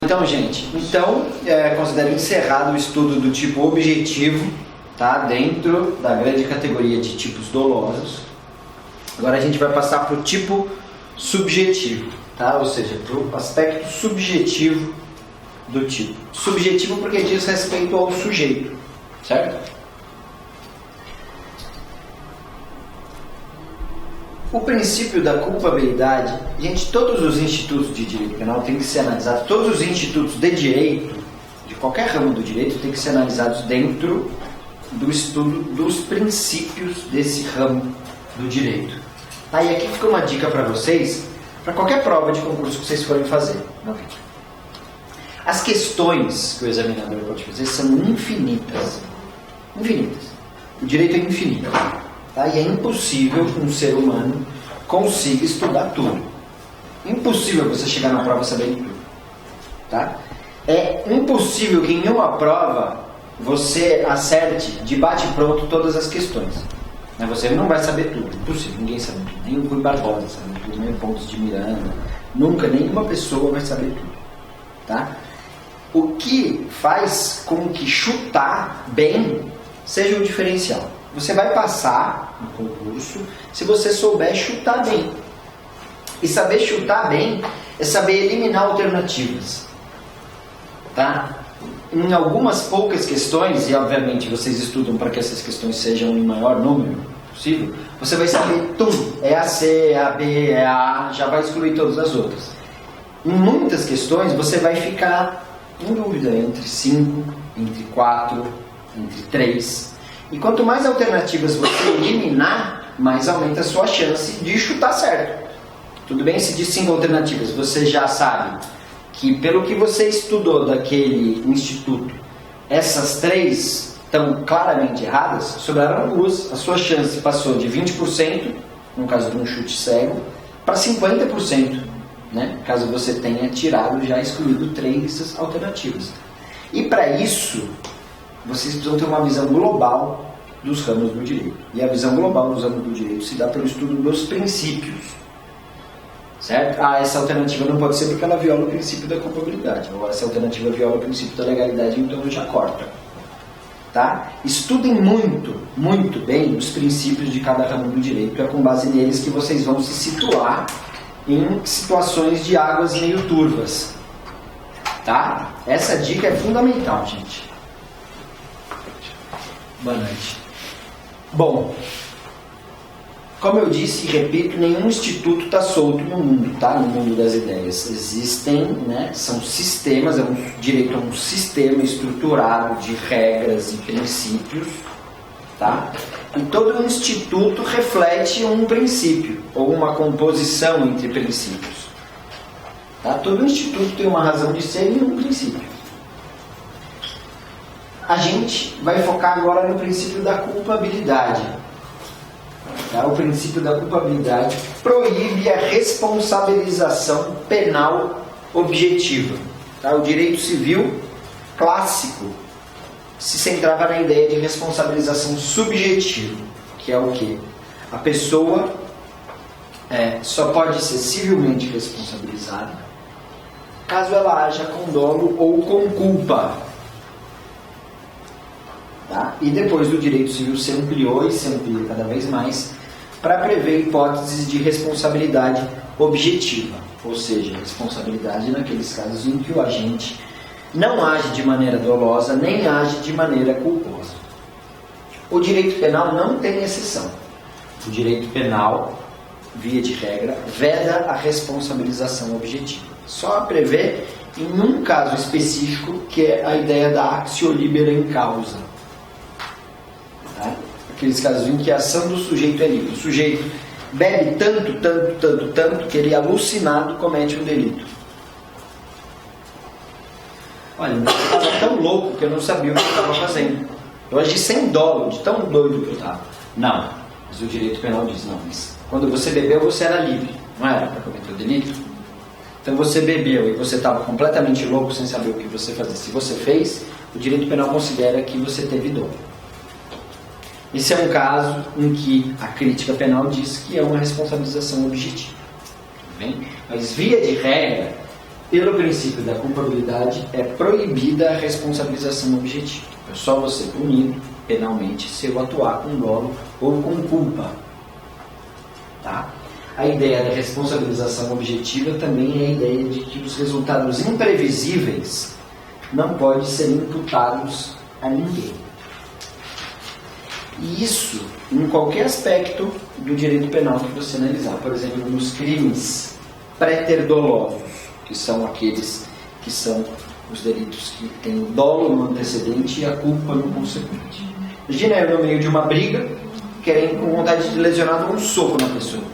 Então, gente, considero encerrado o estudo do tipo objetivo, tá? Dentro da grande categoria de tipos dolosos. Agora a gente vai passar para o tipo subjetivo, tá? Ou seja, para o aspecto subjetivo do tipo. Subjetivo porque diz respeito ao sujeito, certo? O princípio da culpabilidade, gente, todos os institutos de direito penal têm que ser analisados, todos os institutos de direito, de qualquer ramo do direito, têm que ser analisados dentro do estudo dos princípios desse ramo do direito. Aí aqui fica uma dica para vocês, para qualquer prova de concurso que vocês forem fazer. As questões que o examinador pode fazer são infinitas. Infinitas. O direito é infinito. Tá? E é impossível que um ser humano consiga estudar tudo. Impossível você chegar na prova sabendo tudo. Tá? É impossível que em uma prova você acerte de bate-pronto todas as questões. Você não vai saber tudo. Impossível, ninguém sabe tudo. Nem o Rui Barbosa sabe tudo, nem o Pontes de Miranda. Nunca, nenhuma pessoa vai saber tudo. Tá? O que faz com que chutar bem seja um diferencial. Você vai passar no concurso se você souber chutar bem. E saber chutar bem é saber eliminar alternativas. Tá? Em algumas poucas questões, e obviamente vocês estudam para que essas questões sejam em maior número possível, você vai saber tudo. É a C, é a B, é a A, já vai excluir todas as outras. Em muitas questões você vai ficar em dúvida entre 5, entre 4, entre 3. E quanto mais alternativas você eliminar, mais aumenta a sua chance de chutar certo. Tudo bem? Se de 5 alternativas você já sabe que pelo que você estudou daquele instituto, essas 3 estão claramente erradas, sobraram 2, a sua chance passou de 20%, no caso de um chute cego, para 50%, né? Caso você tenha tirado, já excluído 3 alternativas. E para isso, vocês precisam ter uma visão global dos ramos do direito. E a visão global dos ramos do direito se dá pelo estudo dos princípios. Certo? Essa alternativa não pode ser porque ela viola o princípio da culpabilidade. Ou essa alternativa viola o princípio da legalidade, então já corta. Tá? Estudem muito, muito bem os princípios de cada ramo do direito. É com base neles que vocês vão se situar em situações de águas meio turvas. Tá? Essa dica é fundamental, gente. Boa noite. Bom, como eu disse e repito, nenhum instituto está solto no mundo, tá? No mundo das ideias. Existem, né, são sistemas, direito a um sistema estruturado de regras e princípios, tá? E todo instituto reflete um princípio, ou uma composição entre princípios. Tá? Todo instituto tem uma razão de ser e um princípio. A gente vai focar agora no princípio da culpabilidade. Tá? O princípio da culpabilidade proíbe a responsabilização penal objetiva. Tá? O direito civil clássico se centrava na ideia de responsabilização subjetiva, que é o quê? A pessoa só pode ser civilmente responsabilizada caso ela haja com dolo ou com culpa. Tá? E depois do direito civil se ampliou e se amplia cada vez mais para prever hipóteses de responsabilidade objetiva, ou seja, responsabilidade naqueles casos em que o agente não age de maneira dolosa nem age de maneira culposa. O direito penal não tem exceção. O direito penal, via de regra, veda a responsabilização objetiva. Só prevê em um caso específico, que é a ideia da actio libera in causa. Tá? Aqueles casos em que a ação do sujeito é livre. O sujeito bebe tanto que ele, alucinado, comete um delito. Olha, eu estava tão louco que eu não sabia o que eu estava fazendo. Eu agi sem dolo, de tão doido que eu estava. Não, mas o direito penal diz, não, mas quando você bebeu, você era livre, não era para cometer o delito? Então você bebeu e você estava completamente louco sem saber o que você fazia. Se você fez, o direito penal considera que você teve dolo. Esse é um caso em que a crítica penal diz que é uma responsabilização objetiva. Bem? Mas via de regra, Pelo princípio da culpabilidade, é proibida a responsabilização objetiva. Eu só vou ser punido penalmente se eu atuar com dolo ou com culpa. Tá? A ideia da responsabilização objetiva também é a ideia de que os resultados imprevisíveis não podem ser imputados a ninguém. E isso em qualquer aspecto do direito penal que você analisar. Por exemplo, nos crimes préter-dolosos, que são aqueles que são os delitos que têm o dolo no antecedente e a culpa no consequente. Imagina eu no meio de uma briga, querendo com vontade de lesionar, dar um soco na pessoa.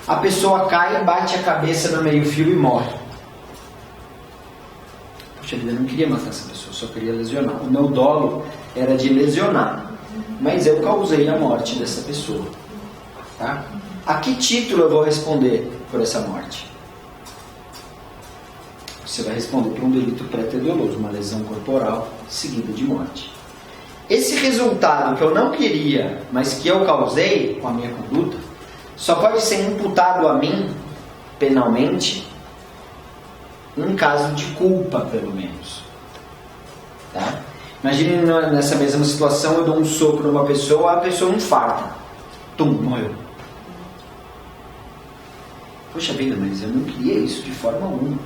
A pessoa cai, bate a cabeça no meio-fio e morre. Poxa vida, eu não queria matar essa pessoa, só queria lesionar. O meu dolo era de lesionar, mas eu causei a morte dessa pessoa. Tá? A que título eu vou responder por essa morte? Você vai responder por um delito préter-doloso, uma lesão corporal seguida de morte. Esse resultado que eu não queria, mas que eu causei com a minha conduta, só pode ser imputado a mim, penalmente, em caso de culpa, pelo menos. Tá? Imagine nessa mesma situação, eu dou um soco numa pessoa, a pessoa infarta. Tum, morreu. Poxa vida, mas eu não queria isso de forma alguma.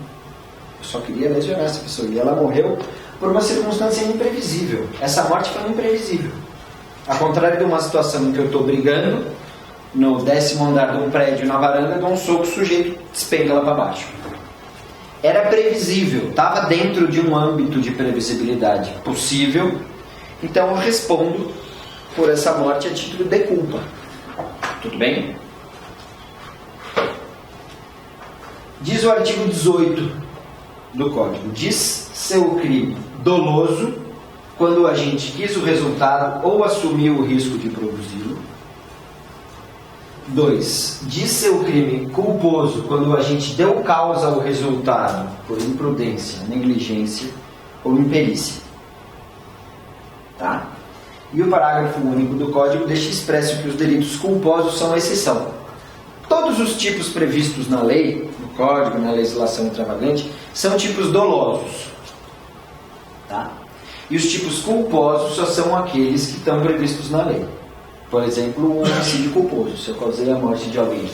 Eu só queria lesionar essa pessoa. E ela morreu por uma circunstância imprevisível. Essa morte foi imprevisível. Ao contrário de uma situação em que eu estou brigando, no 10º andar de um prédio, na varanda, eu dou um soco, o sujeito despenca lá para baixo. Era previsível, estava dentro de um âmbito de previsibilidade possível, então eu respondo por essa morte a título de culpa. Tudo bem? Diz o artigo 18 do Código: diz ser o crime doloso quando o agente quis o resultado ou assumiu o risco de produzi-lo. 2. Diz ser o crime culposo quando o agente deu causa ao resultado por imprudência, negligência ou imperícia. Tá? E o parágrafo único do Código deixa expresso que os delitos culposos são a exceção. Todos os tipos previstos na lei, no Código, na legislação extravagante, são tipos dolosos. Tá? E os tipos culposos só são aqueles que estão previstos na lei. Por exemplo, um homicídio culposo. Se eu causei a morte de alguém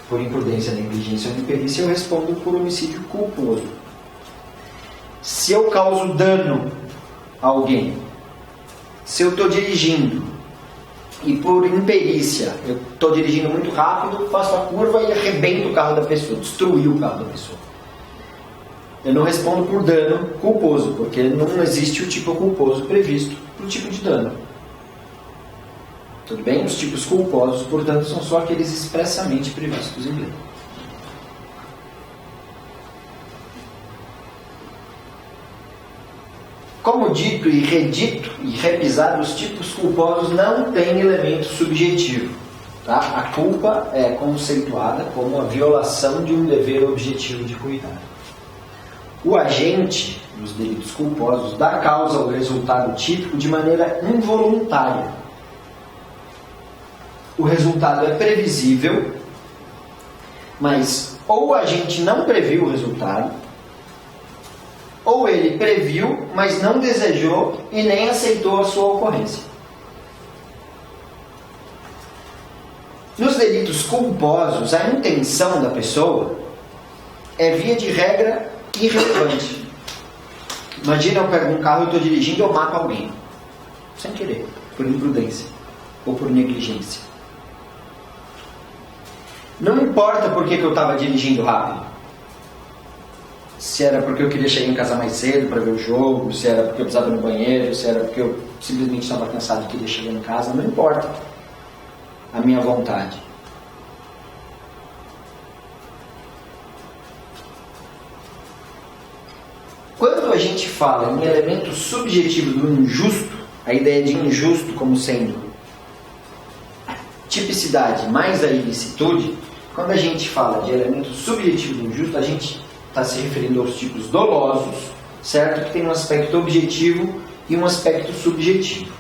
por imprudência, negligência ou imperícia, eu respondo por homicídio culposo. Se eu causo dano a alguém, se eu estou dirigindo e por imperícia, eu estou dirigindo muito rápido, faço a curva e arrebento o carro da pessoa, destruí o carro da pessoa, eu não respondo por dano culposo, porque não existe o tipo culposo previsto para o tipo de dano. Tudo bem? Os tipos culposos, portanto, são só aqueles expressamente previstos em lei. Como dito e redito e repisado, os tipos culposos não têm elemento subjetivo. Tá? A culpa é conceituada como a violação de um dever objetivo de cuidado. O agente, nos delitos culposos, dá causa ao resultado típico de maneira involuntária. O resultado é previsível, mas ou o agente não previu o resultado, ou ele previu, mas não desejou e nem aceitou a sua ocorrência. Nos delitos culposos, a intenção da pessoa é, via de regra, irrelevante. Imagina, eu pego um carro, eu estou dirigindo e eu mato alguém. Sem querer, por imprudência ou por negligência. Não importa por que eu estava dirigindo rápido. Se era porque eu queria chegar em casa mais cedo para ver o jogo, se era porque eu precisava ir no banheiro, se era porque eu simplesmente estava cansado e queria chegar em casa, não importa a minha vontade. Quando a gente fala em elemento subjetivo do injusto, a ideia de injusto como sendo tipicidade mais a ilicitude, quando a gente fala de elemento subjetivo do injusto, a gente está se referindo aos tipos dolosos, certo? Que tem um aspecto objetivo e um aspecto subjetivo.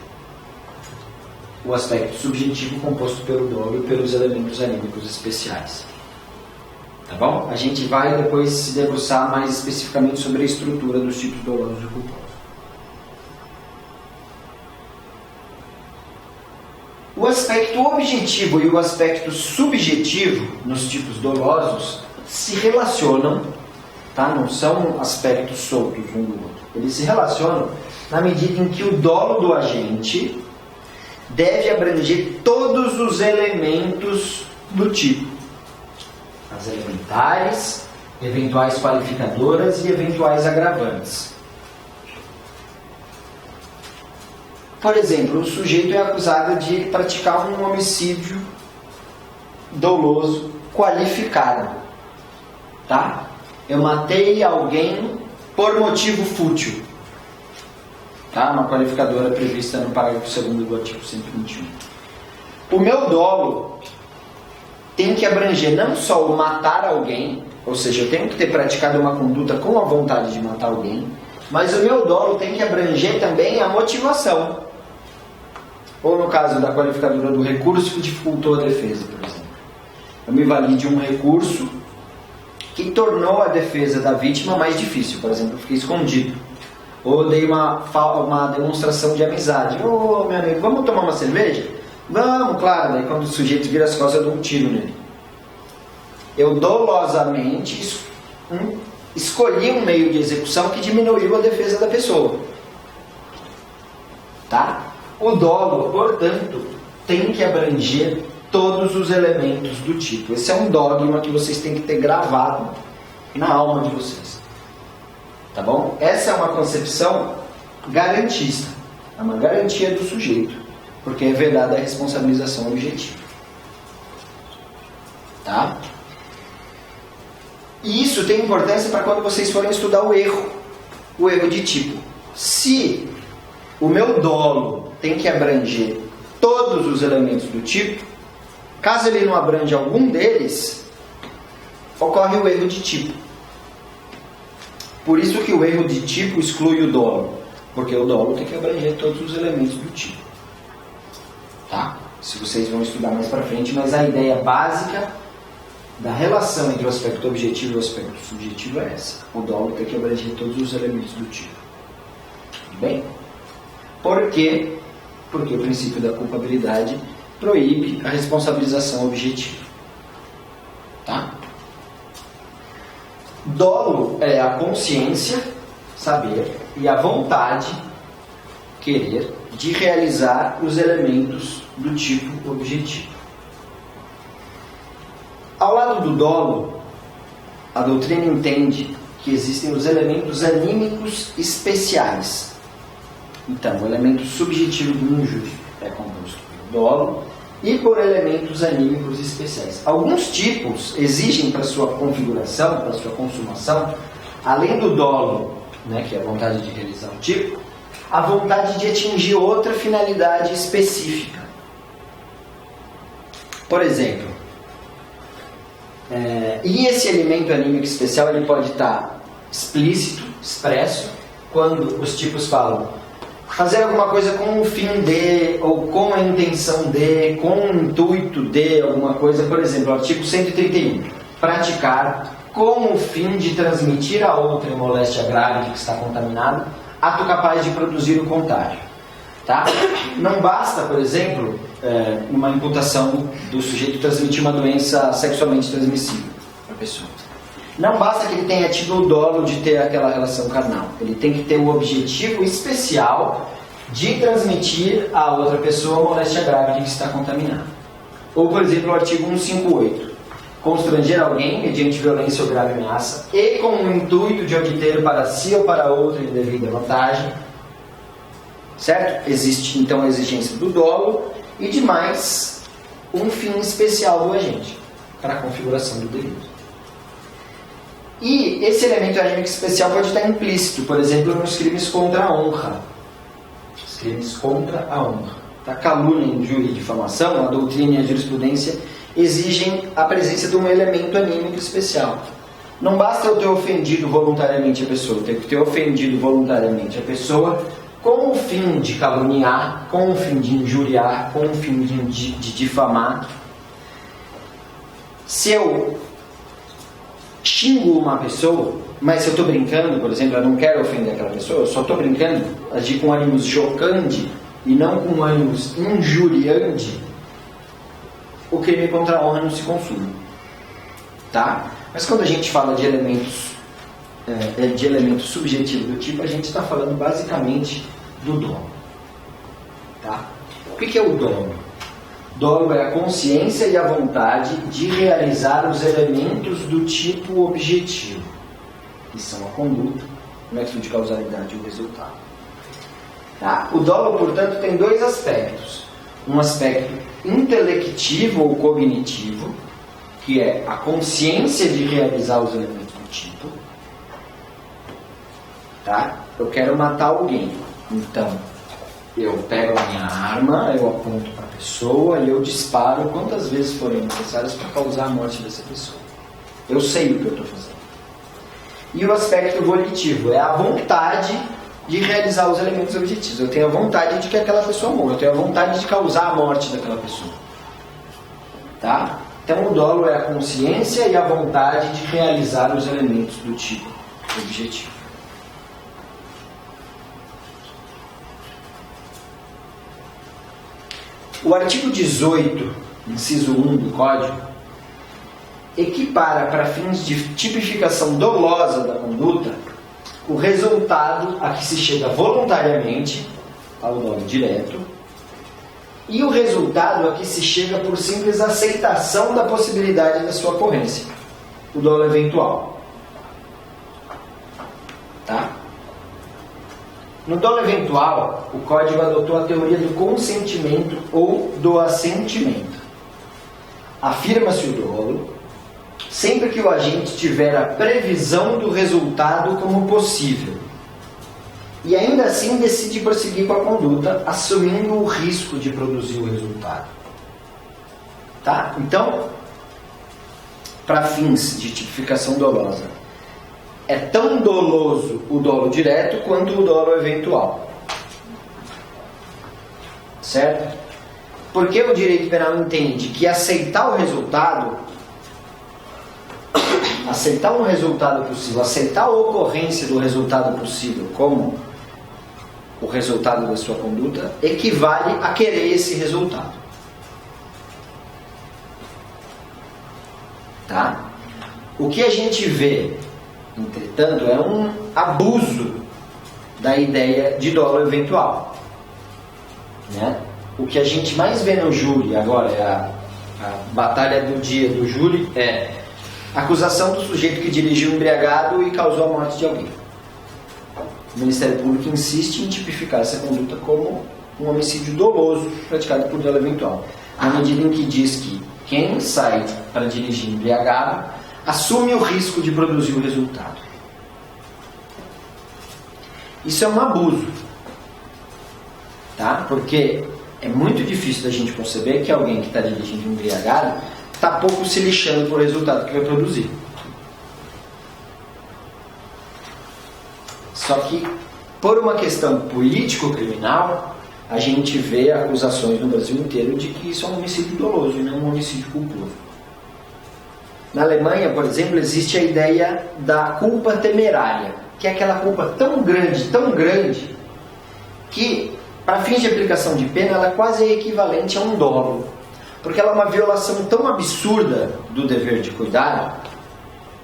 O aspecto subjetivo composto pelo dolo e pelos elementos anímicos especiais. Tá bom? A gente vai depois se debruçar mais especificamente sobre a estrutura dos tipos dolosos e culposos. O aspecto objetivo e o aspecto subjetivo nos tipos dolosos se relacionam, tá? Não são aspectos soltos um do outro. Eles se relacionam na medida em que o dolo do agente deve abranger todos os elementos do tipo. As elementares, eventuais qualificadoras e eventuais agravantes. Por exemplo, o sujeito é acusado de praticar um homicídio doloso qualificado. Tá? Eu matei alguém por motivo fútil. Tá? Uma qualificadora prevista no parágrafo 2º do artigo 121. O meu dolo tem que abranger não só o matar alguém, ou seja, eu tenho que ter praticado uma conduta com a vontade de matar alguém, mas o meu dolo tem que abranger também a motivação. Ou no caso da qualificadora do recurso que dificultou a defesa, por exemplo. Eu me vali de um recurso que tornou a defesa da vítima mais difícil. Por exemplo, eu fiquei escondido. Ou dei uma demonstração de amizade. Ô, meu amigo, vamos tomar uma cerveja? Vamos, claro. Daí quando o sujeito vira as costas, eu dou um tiro nele. Eu dolosamente escolhi um meio de execução que diminuiu a defesa da pessoa. Tá? O dolo, portanto, tem que abranger todos os elementos do tipo. Esse é um dogma que vocês têm que ter gravado na alma de vocês. Tá bom? Essa é uma concepção garantista. É uma garantia do sujeito. Porque é vedada a responsabilização objetiva. Tá? E isso tem importância para quando vocês forem estudar o erro. O erro de tipo. Se o meu dolo tem que abranger todos os elementos do tipo, caso ele não abrange algum deles, ocorre o erro de tipo. Por isso que o erro de tipo exclui o dolo, porque o dolo tem que abranger todos os elementos do tipo. Tá? Se vocês vão estudar mais para frente, mas a ideia básica da relação entre o aspecto objetivo e o aspecto subjetivo é essa. O dolo tem que abranger todos os elementos do tipo. Tudo bem? Por quê? Porque o princípio da culpabilidade proíbe a responsabilização objetiva. Tá? Dolo é a consciência, saber, e a vontade, querer, de realizar os elementos do tipo objetivo. Ao lado do dolo, a doutrina entende que existem os elementos anímicos especiais. Então, o elemento subjetivo do injusto é composto pelo dolo e por elementos anímicos especiais. Alguns tipos exigem para sua configuração, para sua consumação, além do dolo, né, que é a vontade de realizar um tipo, a vontade de atingir outra finalidade específica. Por exemplo, e esse elemento anímico especial ele pode estar explícito, expresso, quando os tipos falam fazer alguma coisa com o fim de, ou com a intenção de, com o intuito de alguma coisa. Por exemplo, o artigo 131. Praticar com o fim de transmitir a outra moléstia grave de que está contaminado, ato capaz de produzir o contágio. Tá? Não basta, por exemplo, uma imputação do sujeito transmitir uma doença sexualmente transmissível para a pessoa. Não basta que ele tenha tido o dolo de ter aquela relação carnal. Ele tem que ter o objetivo especial de transmitir a outra pessoa a moléstia grave de que está contaminado. Ou, por exemplo, o artigo 158. Constranger alguém mediante violência ou grave ameaça e com o intuito de obter para si ou para outro indevida vantagem. Certo? Existe, então, a exigência do dolo e, demais, um fim especial do agente para a configuração do delito. E esse elemento anímico especial pode estar implícito, por exemplo, nos crimes contra a honra. Os crimes contra a honra. A calúnia, injúria e difamação, a doutrina e a jurisprudência exigem a presença de um elemento anímico especial. Não basta eu ter ofendido voluntariamente a pessoa, eu tenho que ter ofendido voluntariamente a pessoa com o fim de caluniar, com o fim de injuriar, com o fim de difamar. Se eu xingo uma pessoa, mas se eu estou brincando, por exemplo, eu não quero ofender aquela pessoa, eu só estou brincando, agir com ânimos chocante e não com ânimos injuriante, o crime contra a honra não se consuma. Tá? Mas quando a gente fala de elementos subjetivos do tipo, a gente está falando basicamente do dolo. Tá? O que é o dolo? Dolo é a consciência e a vontade de realizar os elementos do tipo objetivo, que são a conduta, o nexo de causalidade e o resultado. Tá? O dolo, portanto, tem dois aspectos. Um aspecto intelectivo ou cognitivo, que é a consciência de realizar os elementos do tipo. Tá? Eu quero matar alguém, então eu pego a minha arma, eu aponto para a pessoa e eu disparo quantas vezes forem necessárias para causar a morte dessa pessoa. Eu sei o que eu estou fazendo. E o aspecto volitivo é a vontade de realizar os elementos objetivos. Eu tenho a vontade de que aquela pessoa morra, eu tenho a vontade de causar a morte daquela pessoa. Tá? Então o dolo é a consciência e a vontade de realizar os elementos do tipo objetivo. O artigo 18, inciso 1 do Código, equipara para fins de tipificação dolosa da conduta o resultado a que se chega voluntariamente, ao dolo direto, e o resultado a que se chega por simples aceitação da possibilidade da sua ocorrência, o dolo eventual. Tá? No dolo eventual, o Código adotou a teoria do consentimento ou do assentimento. Afirma-se o dolo sempre que o agente tiver a previsão do resultado como possível e ainda assim decide prosseguir com a conduta, assumindo o risco de produzir o resultado. Tá? Então, para fins de tipificação dolosa, é tão doloso o dolo direto quanto o dolo eventual. Certo? Porque o direito penal entende que aceitar o resultado, aceitar um resultado possível, aceitar a ocorrência do resultado possível como o resultado da sua conduta, equivale a querer esse resultado. Tá? O que a gente vê, entretanto, é um abuso da ideia de dolo eventual. Né? O que a gente mais vê no júri agora, é a batalha do dia do júri, é a acusação do sujeito que dirigiu embriagado e causou a morte de alguém. O Ministério Público insiste em tipificar essa conduta como um homicídio doloso praticado por dolo eventual, na medida em que diz que quem sai para dirigir embriagado assume o risco de produzir o resultado. Isso é um abuso, tá? Porque é muito difícil da gente conceber que alguém que está dirigindo embriagado está pouco se lixando por resultado que vai produzir. Só que, por uma questão político-criminal, a gente vê acusações no Brasil inteiro de que isso é um homicídio doloso e não um homicídio culposo. Na Alemanha, por exemplo, existe a ideia da culpa temerária, que é aquela culpa tão grande, que, para fins de aplicação de pena, ela é quase equivalente a um dolo. Porque ela é uma violação tão absurda do dever de cuidado,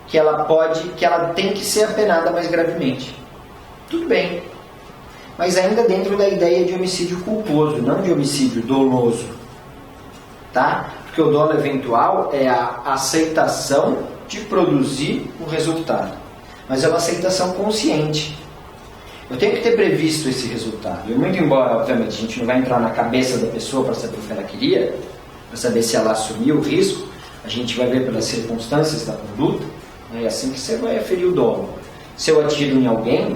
que ela tem que ser apenada mais gravemente. Tudo bem, mas ainda dentro da ideia de homicídio culposo, não de homicídio doloso. Tá? Porque o dolo eventual é a aceitação de produzir o resultado. Mas é uma aceitação consciente. Eu tenho que ter previsto esse resultado. E muito embora, obviamente, a gente não vai entrar na cabeça da pessoa para saber o que ela queria, para saber se ela assumiu o risco, a gente vai ver pelas circunstâncias da conduta, né? É assim que você vai aferir o dolo. Se eu atiro em alguém,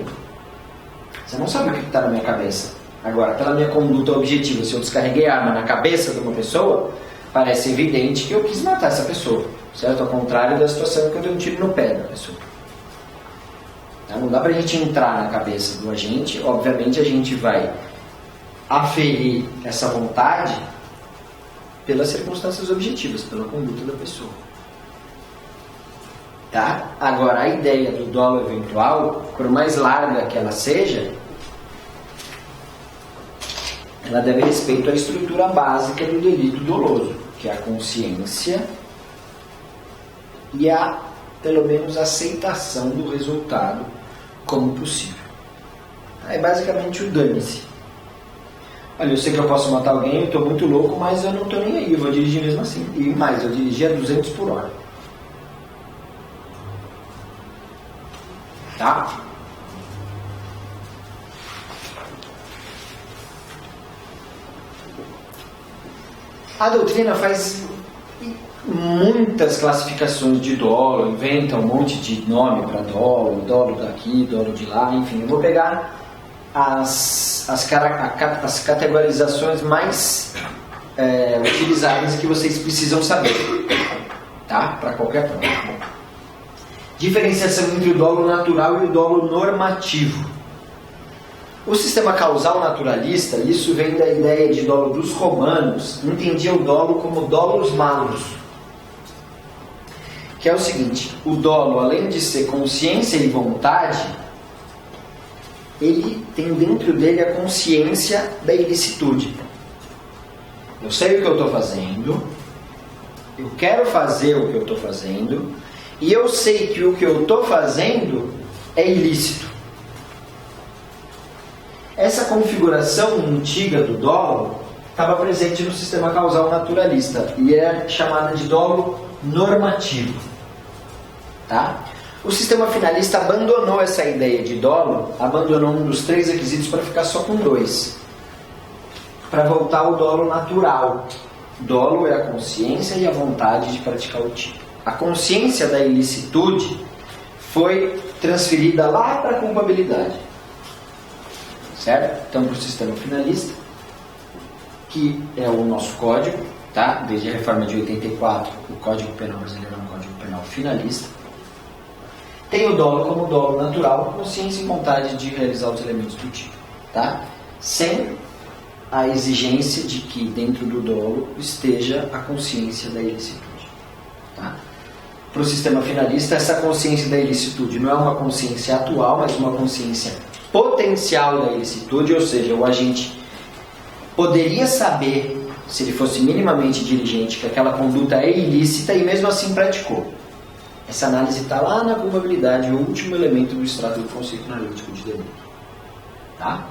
você não sabe o que está na minha cabeça. Agora, pela minha conduta objetiva, se eu descarreguei a arma na cabeça de uma pessoa, parece evidente que eu quis matar essa pessoa, certo? Ao contrário da situação que eu dei um tiro no pé da pessoa. Tá? Não dá pra gente entrar na cabeça do agente. Obviamente a gente vai aferir essa vontade pelas circunstâncias objetivas, pela conduta da pessoa. Tá? Agora, a ideia do dolo eventual, por mais larga que ela seja, ela deve respeito à estrutura básica do delito doloso, que é a consciência e a, pelo menos, aceitação do resultado como possível. É basicamente o dane-se. Olha, eu sei que eu posso matar alguém, eu estou muito louco, mas eu não estou nem aí, eu vou dirigir mesmo assim. E mais, eu dirigi a 200 por hora. Tá? A doutrina faz muitas classificações de dolo, inventa um monte de nome para dolo, dolo daqui, dolo de lá, enfim. Eu vou pegar as categorizações mais utilizadas que vocês precisam saber, tá? Para qualquer prova. Diferenciação entre o dolo natural e o dolo normativo. O sistema causal naturalista, isso vem da ideia de dolo dos romanos, entendia o dolo como dolus malus, que é o seguinte: o dolo, além de ser consciência e vontade, ele tem dentro dele a consciência da ilicitude. Eu sei o que eu estou fazendo, eu quero fazer o que eu estou fazendo, e eu sei que o que eu estou fazendo é ilícito. Essa configuração antiga do dolo estava presente no sistema causal naturalista e é chamada de dolo normativo. Tá? O sistema finalista abandonou essa ideia de dolo, abandonou um dos 3 requisitos para ficar só com 2, para voltar ao dolo natural. Dolo é a consciência e a vontade de praticar o tipo. A consciência da ilicitude foi transferida lá para a culpabilidade. Certo? Então, para o sistema finalista, que é o nosso código, tá? Desde a reforma de 84, o Código Penal brasileiro é um Código Penal finalista. Tem o dolo como dolo natural, consciência e vontade de realizar os elementos do tipo, tá? Sem a exigência de que dentro do dolo esteja a consciência da ilicitude, tá? Para o sistema finalista, essa consciência da ilicitude não é uma consciência atual, mas uma consciência potencial da ilicitude, ou seja, o agente poderia saber, se ele fosse minimamente diligente, que aquela conduta é ilícita e mesmo assim praticou. Essa análise está lá na culpabilidade, o último elemento do extrato do conceito analítico de delito. Tá?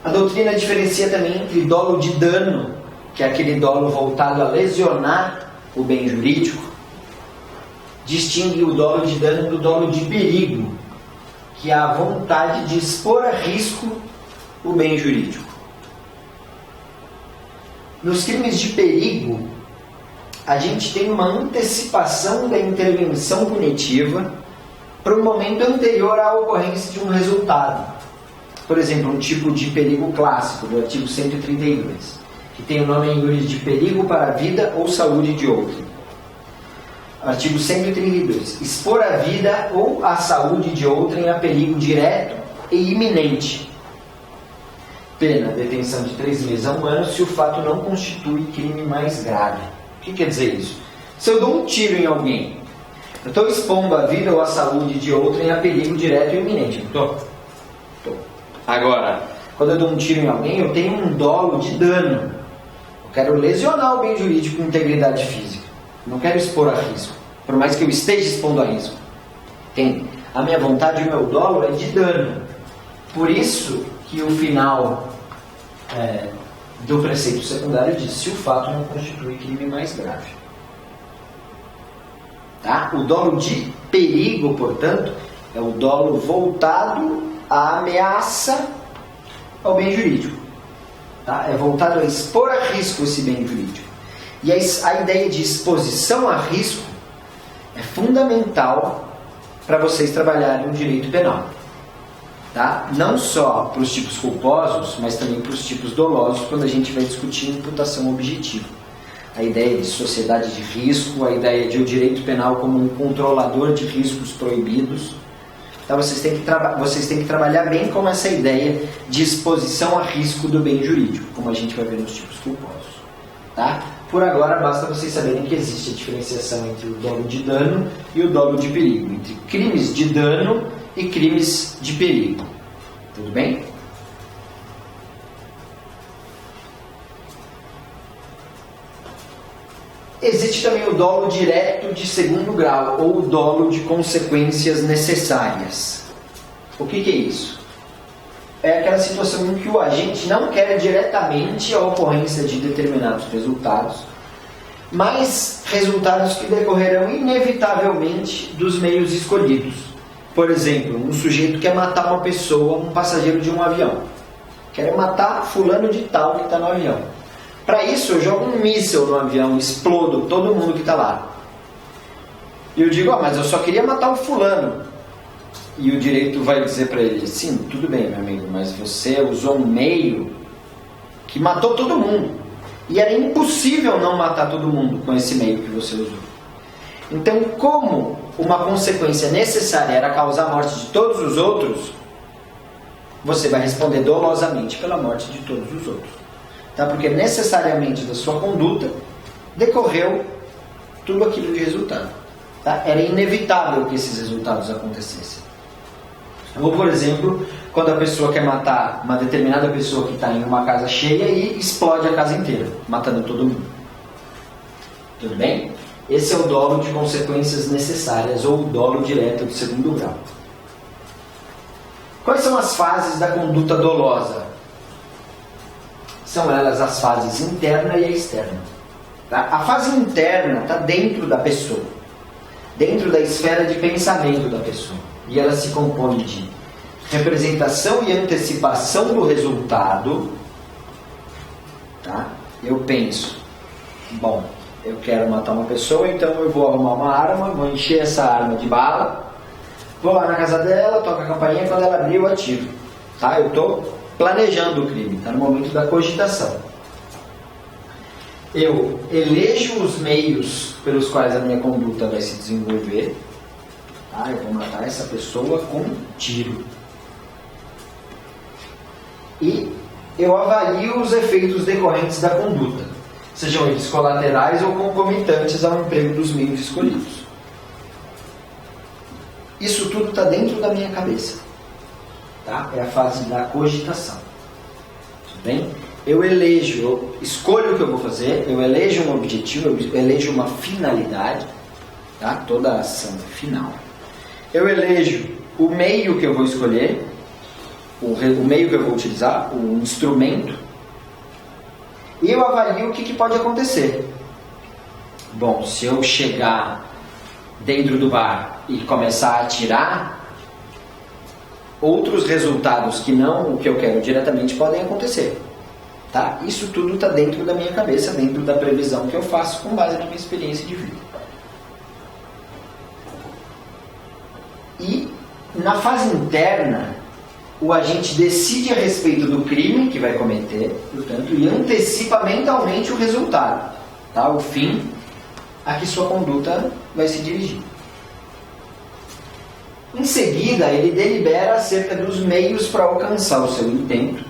A doutrina diferencia também entre dolo de dano, que é aquele dolo voltado a lesionar o bem jurídico, distingue o dolo de dano do dolo de perigo, que é a vontade de expor a risco o bem jurídico. Nos crimes de perigo, a gente tem uma antecipação da intervenção punitiva para um momento anterior à ocorrência de um resultado. Por exemplo, um tipo de perigo clássico do artigo 132, que tem o nome em inglês de perigo para a vida ou saúde de outro. Artigo 132. Expor a vida ou a saúde de outrem a perigo direto e iminente. Pena, detenção de 3 meses a 1 ano se o fato não constitui crime mais grave. O que quer dizer isso? Se eu dou um tiro em alguém, eu estou expondo a vida ou a saúde de outrem a perigo direto e iminente. Não estou? Estou. Agora, quando eu dou um tiro em alguém, eu tenho um dolo de dano. Eu quero lesionar o bem jurídico com integridade física. Não quero expor a risco, por mais que eu esteja expondo a risco. Entende? A minha vontade e o meu dolo é de dano. Por isso que o final do preceito secundário diz: se o fato não constitui crime mais grave. Tá? O dolo de perigo, portanto, é o dolo voltado à ameaça ao bem jurídico. Tá? É voltado a expor a risco esse bem jurídico. E a ideia de exposição a risco é fundamental para vocês trabalharem o direito penal. Tá? Não só para os tipos culposos, mas também para os tipos dolosos, quando a gente vai discutir imputação objetiva. A ideia de sociedade de risco, a ideia de o direito penal como um controlador de riscos proibidos. Então, vocês têm que trabalhar bem com essa ideia de exposição a risco do bem jurídico, como a gente vai ver nos tipos culposos. Tá? Por agora, basta vocês saberem que existe a diferenciação entre o dolo de dano e o dolo de perigo, entre crimes de dano e crimes de perigo. Tudo bem? Existe também o dolo direto de segundo grau, ou o dolo de consequências necessárias. O que é isso? É aquela situação em que o agente não quer diretamente a ocorrência de determinados resultados, mas resultados que decorrerão inevitavelmente dos meios escolhidos. Por exemplo, um sujeito quer matar uma pessoa, um passageiro de um avião. Quer matar fulano de tal que está no avião. Para isso, eu jogo um míssil no avião, explodo todo mundo que está lá. E eu digo, mas eu só queria matar o fulano. E o direito vai dizer para ele, sim, tudo bem, meu amigo, mas você usou um meio que matou todo mundo. E era impossível não matar todo mundo com esse meio que você usou. Então, como uma consequência necessária era causar a morte de todos os outros, você vai responder dolosamente pela morte de todos os outros. Tá? Porque necessariamente da sua conduta decorreu tudo aquilo de resultado. Tá? Era inevitável que esses resultados acontecessem. Ou, por exemplo, quando a pessoa quer matar uma determinada pessoa que está em uma casa cheia e explode a casa inteira, matando todo mundo. Tudo bem? Esse é o dolo de consequências necessárias, ou o dolo direto de segundo grau. Quais são as fases da conduta dolosa? São elas as fases interna e a externa. Tá? A fase interna está dentro da pessoa, dentro da esfera de pensamento da pessoa. E ela se compõe de representação e antecipação do resultado. Tá? Eu penso, bom, eu quero matar uma pessoa, então eu vou arrumar uma arma, vou encher essa arma de bala, vou lá na casa dela, toco a campainha, quando ela abrir eu atiro. Tá? Eu estou planejando o crime, está no momento da cogitação. Eu elejo os meios pelos quais a minha conduta vai se desenvolver. Tá? Eu vou matar essa pessoa com um tiro. E eu avalio os efeitos decorrentes da conduta, sejam eles colaterais ou concomitantes ao emprego dos meios escolhidos. Isso tudo está dentro da minha cabeça. Tá? É a fase da cogitação. Tudo bem? Eu elejo, eu escolho o que eu vou fazer, eu elejo um objetivo, eu elejo uma finalidade. Tá? Toda a ação é final. Eu elejo o meio que eu vou escolher, o meio que eu vou utilizar, o instrumento, e eu avalio o que pode acontecer. Bom, se eu chegar dentro do bar e começar a atirar, outros resultados que não o que eu quero diretamente podem acontecer. Tá? Isso tudo está dentro da minha cabeça, dentro da previsão que eu faço com base na minha experiência de vida. E na fase interna, o agente decide a respeito do crime que vai cometer, portanto, e antecipa mentalmente o resultado, tá? O fim a que sua conduta vai se dirigir. Em seguida, ele delibera acerca dos meios para alcançar o seu intento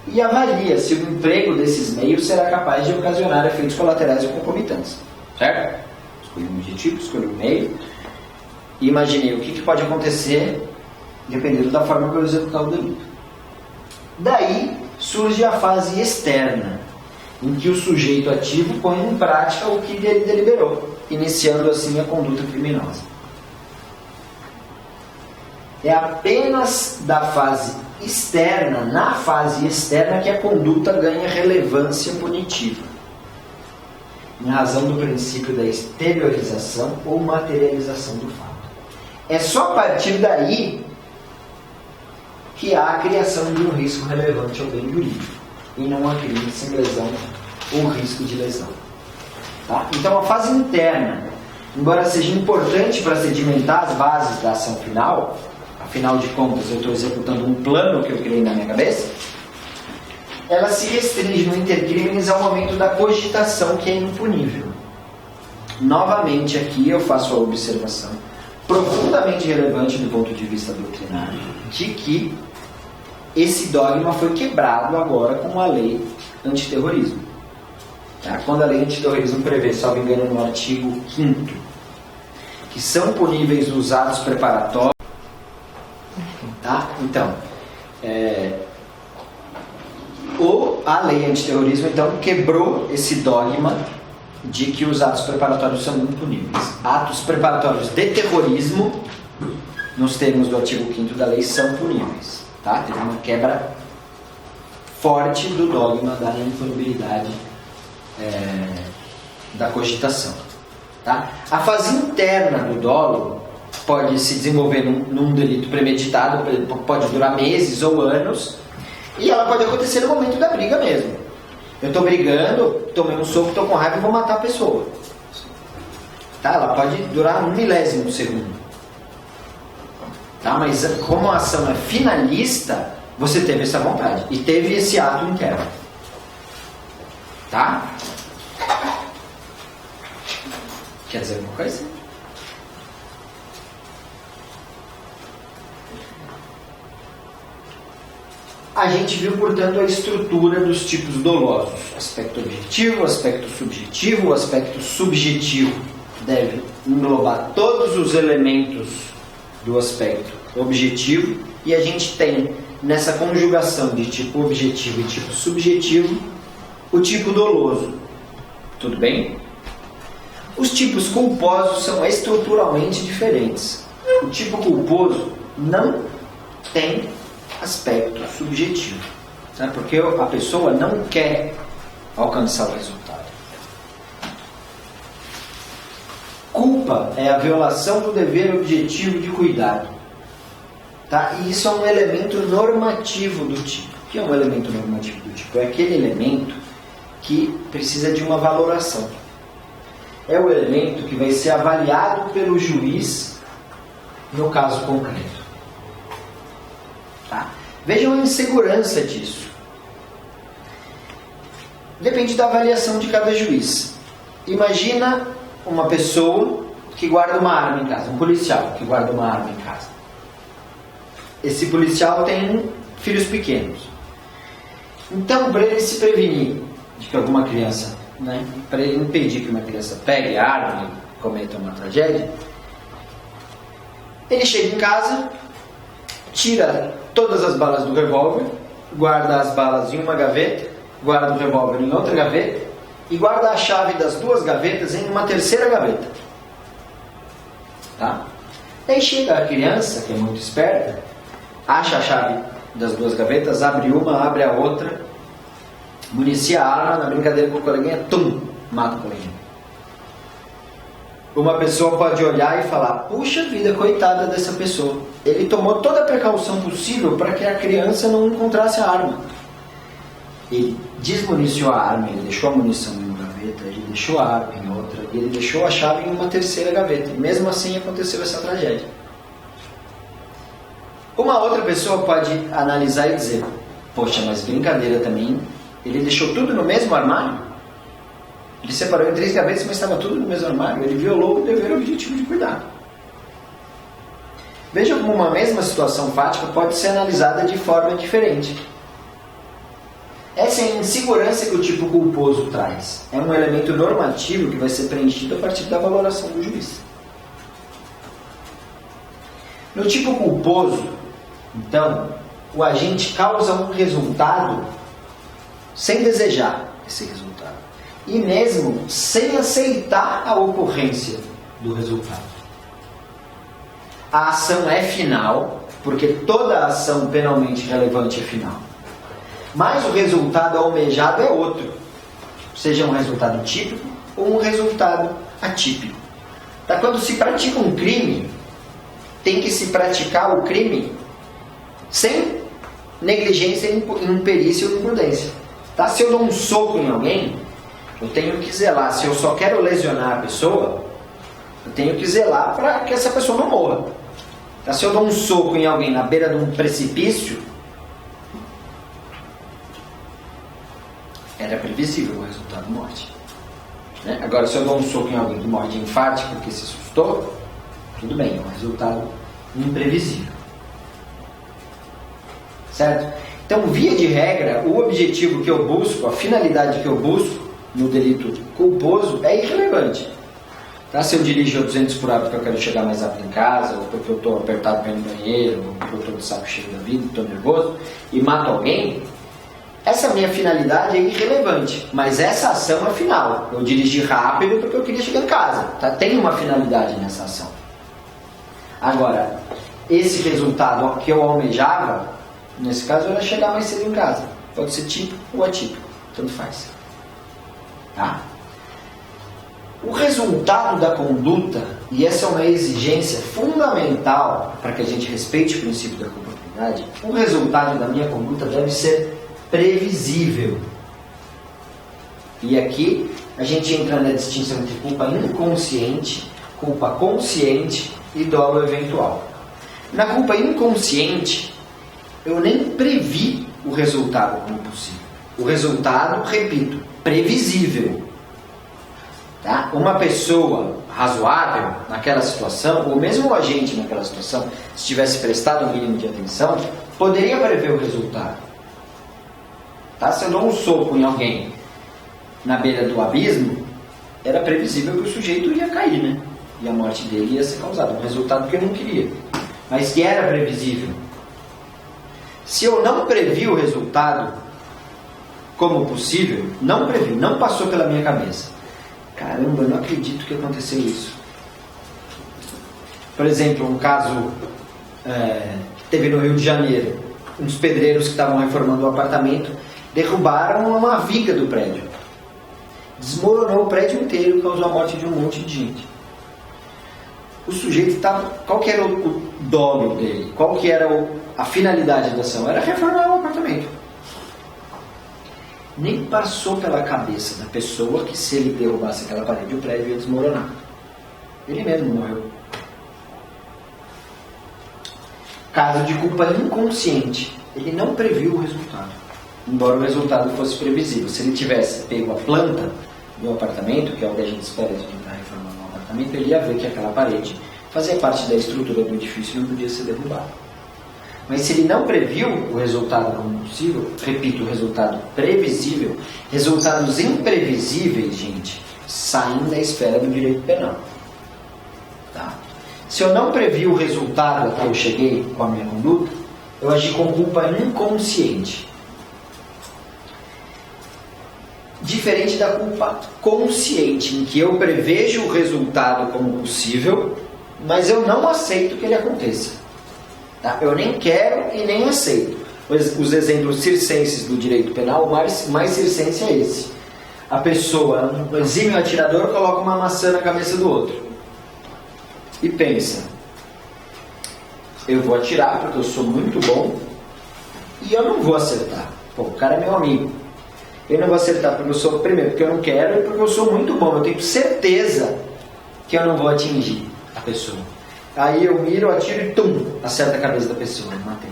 e avalia se o emprego desses meios será capaz de ocasionar efeitos colaterais ou concomitantes. Certo? Escolhi um objetivo, escolhi um meio e imaginei o que pode acontecer dependendo da forma que eu executar o delito. Daí surge a fase externa, em que o sujeito ativo põe em prática o que ele deliberou, iniciando assim a conduta criminosa. É apenas da fase externa, na fase externa, que a conduta ganha relevância punitiva, em razão do princípio da exteriorização ou materialização do fato. É só a partir daí que há a criação de um risco relevante ao bem jurídico, e não há crime sem lesão ou risco de lesão. Tá? Então a fase interna, embora seja importante para sedimentar as bases da ação final, afinal de contas eu estou executando um plano que eu criei na minha cabeça, ela se restringe no intercrimes ao momento da cogitação, que é impunível. Novamente aqui eu faço a observação profundamente relevante do ponto de vista doutrinário, de que esse dogma foi quebrado agora com a lei antiterrorismo. Tá? Quando a lei antiterrorismo prevê, salvo engano, no artigo 5º, que são puníveis os atos preparatórios. Tá? Então, a lei antiterrorismo então quebrou esse dogma de que os atos preparatórios são impuníveis. Atos preparatórios de terrorismo, nos termos do artigo 5º da lei, são puníveis. Tá? Teve uma quebra forte do dogma da impunibilidade da cogitação. Tá? A fase interna do dolo pode se desenvolver num delito premeditado, pode durar meses ou anos, e ela pode acontecer no momento da briga mesmo. Eu estou brigando, tomei um soco, estou com raiva e vou matar a pessoa. Tá? Ela pode durar 1/1000 de segundo. Tá? Mas como a ação é finalista, você teve essa vontade e teve esse ato interno. Tá? Quer dizer alguma coisa? A gente viu, portanto, a estrutura dos tipos dolosos. Aspecto objetivo, aspecto subjetivo. O aspecto subjetivo deve englobar todos os elementos do aspecto objetivo. E a gente tem, nessa conjugação de tipo objetivo e tipo subjetivo, o tipo doloso. Tudo bem? Os tipos culposos são estruturalmente diferentes. O tipo culposo não tem aspecto subjetivo, né? Porque a pessoa não quer alcançar o resultado. Culpa é a violação do dever objetivo de cuidado. Tá? E isso é um elemento normativo do tipo. O que é um elemento normativo do tipo? É aquele elemento que precisa de uma valoração. É o elemento que vai ser avaliado pelo juiz no caso concreto. Tá? Vejam a insegurança disso. Depende da avaliação de cada juiz. Imagina uma pessoa que guarda uma arma em casa, um policial que guarda uma arma em casa. Esse policial tem filhos pequenos. Então, para ele se prevenir de que alguma criança, para ele impedir que uma criança pegue a arma e cometa uma tragédia, ele chega em casa, tira todas as balas do revólver, guarda as balas em uma gaveta, guarda o revólver em outra gaveta e guarda a chave das duas gavetas em uma terceira gaveta. Tá? Daí chega a criança, que é muito esperta, acha a chave das duas gavetas, abre uma, abre a outra, municia a arma, na brincadeira com o coleguinha, mata o coleguinha. Uma pessoa pode olhar e falar: puxa vida, coitada dessa pessoa. Ele tomou toda a precaução possível para que a criança não encontrasse a arma. Ele desmuniciou a arma, ele deixou a munição em uma gaveta, ele deixou a arma em outra, e ele deixou a chave em uma terceira gaveta. E mesmo assim aconteceu essa tragédia. Uma outra pessoa pode analisar e dizer: poxa, mas brincadeira também, ele deixou tudo no mesmo armário? Ele separou em 3 gavetas, mas estava tudo no mesmo armário. Ele violou o dever objetivo de cuidado. Veja como uma mesma situação fática pode ser analisada de forma diferente. Essa é a insegurança que o tipo culposo traz. É um elemento normativo que vai ser preenchido a partir da valoração do juiz. No tipo culposo, então, o agente causa um resultado sem desejar esse resultado. E mesmo sem aceitar a ocorrência do resultado. A ação é final, porque toda ação penalmente relevante é final. Mas o resultado almejado é outro. Seja um resultado típico ou um resultado atípico. Tá? Quando se pratica um crime, tem que se praticar o crime sem negligência, imperícia ou imprudência. Tá? Se eu dou um soco em alguém, eu tenho que zelar. Se eu só quero lesionar a pessoa, eu tenho que zelar para que essa pessoa não morra. Tá? Se eu dou um soco em alguém na beira de um precipício, era previsível o resultado morte. Né? Agora, se eu dou um soco em alguém que morre de infarte porque se assustou, tudo bem, é um resultado imprevisível. Certo? Então, via de regra, o objetivo que eu busco, a finalidade que eu busco, no delito culposo é irrelevante. Tá? Se eu dirijo a 200 por hora porque eu quero chegar mais rápido em casa, ou porque eu estou apertado para ir no banheiro, ou porque eu estou de saco cheio da vida, estou nervoso, e mato alguém, essa minha finalidade é irrelevante, mas essa ação é final. Eu dirigi rápido porque eu queria chegar em casa. Tá? Tem uma finalidade nessa ação. Agora, esse resultado que eu almejava, nesse caso era chegar mais cedo em casa. Pode ser típico ou atípico, tanto faz. Tá? O resultado da conduta, e essa é uma exigência fundamental para que a gente respeite o princípio da culpabilidade, o resultado da minha conduta deve ser previsível. E aqui a gente entra na distinção entre culpa inconsciente, culpa consciente e dolo eventual. Na culpa inconsciente, eu nem previ o resultado como possível. O resultado, repito, previsível. Tá? Uma pessoa razoável naquela situação, ou mesmo o agente naquela situação, se tivesse prestado um mínimo de atenção, poderia prever o resultado. Tá? Se eu dou um soco em alguém na beira do abismo, era previsível que o sujeito ia cair, né? E a morte dele ia ser causada. Um resultado que eu não queria, mas que era previsível. Se eu não previ o resultado como possível, não previ, não passou pela minha cabeça. Caramba, eu não acredito que aconteceu isso. Por exemplo, um caso que teve no Rio de Janeiro. Uns pedreiros que estavam reformando um apartamento derrubaram uma viga do prédio. Desmoronou o prédio inteiro, causou a morte de um monte de gente. O sujeito estava... Qual que era o dolo dele? Qual que era a finalidade da ação? Era reformar o apartamento. Nem passou pela cabeça da pessoa que se ele derrubasse aquela parede, o prédio ia desmoronar. Ele mesmo morreu. Caso de culpa inconsciente. Ele não previu o resultado, embora o resultado fosse previsível. Se ele tivesse pego a planta do apartamento, que é o que a gente espera de quem está reformando um apartamento, ele ia ver que aquela parede fazia parte da estrutura do edifício e não podia ser derrubada. Mas se ele não previu o resultado como possível, repito, o resultado previsível, resultados imprevisíveis, gente, saem da esfera do direito penal. Tá? Se eu não previ o resultado a que eu cheguei com a minha conduta, eu agi com culpa inconsciente. Diferente da culpa consciente, em que eu prevejo o resultado como possível, mas eu não aceito que ele aconteça. Tá? Eu nem quero e nem aceito. Os exemplos circenses do direito penal, o mais circense é esse. A pessoa, um exímio atirador, coloca uma maçã na cabeça do outro. E pensa, eu vou atirar porque eu sou muito bom e eu não vou acertar. Pô, o cara é meu amigo. Eu não vou acertar porque eu sou, primeiro, porque eu não quero e porque eu sou muito bom. Eu tenho certeza que eu não vou atingir a pessoa. Aí eu miro, atiro e tum, acerta a cabeça da pessoa. Eu matei.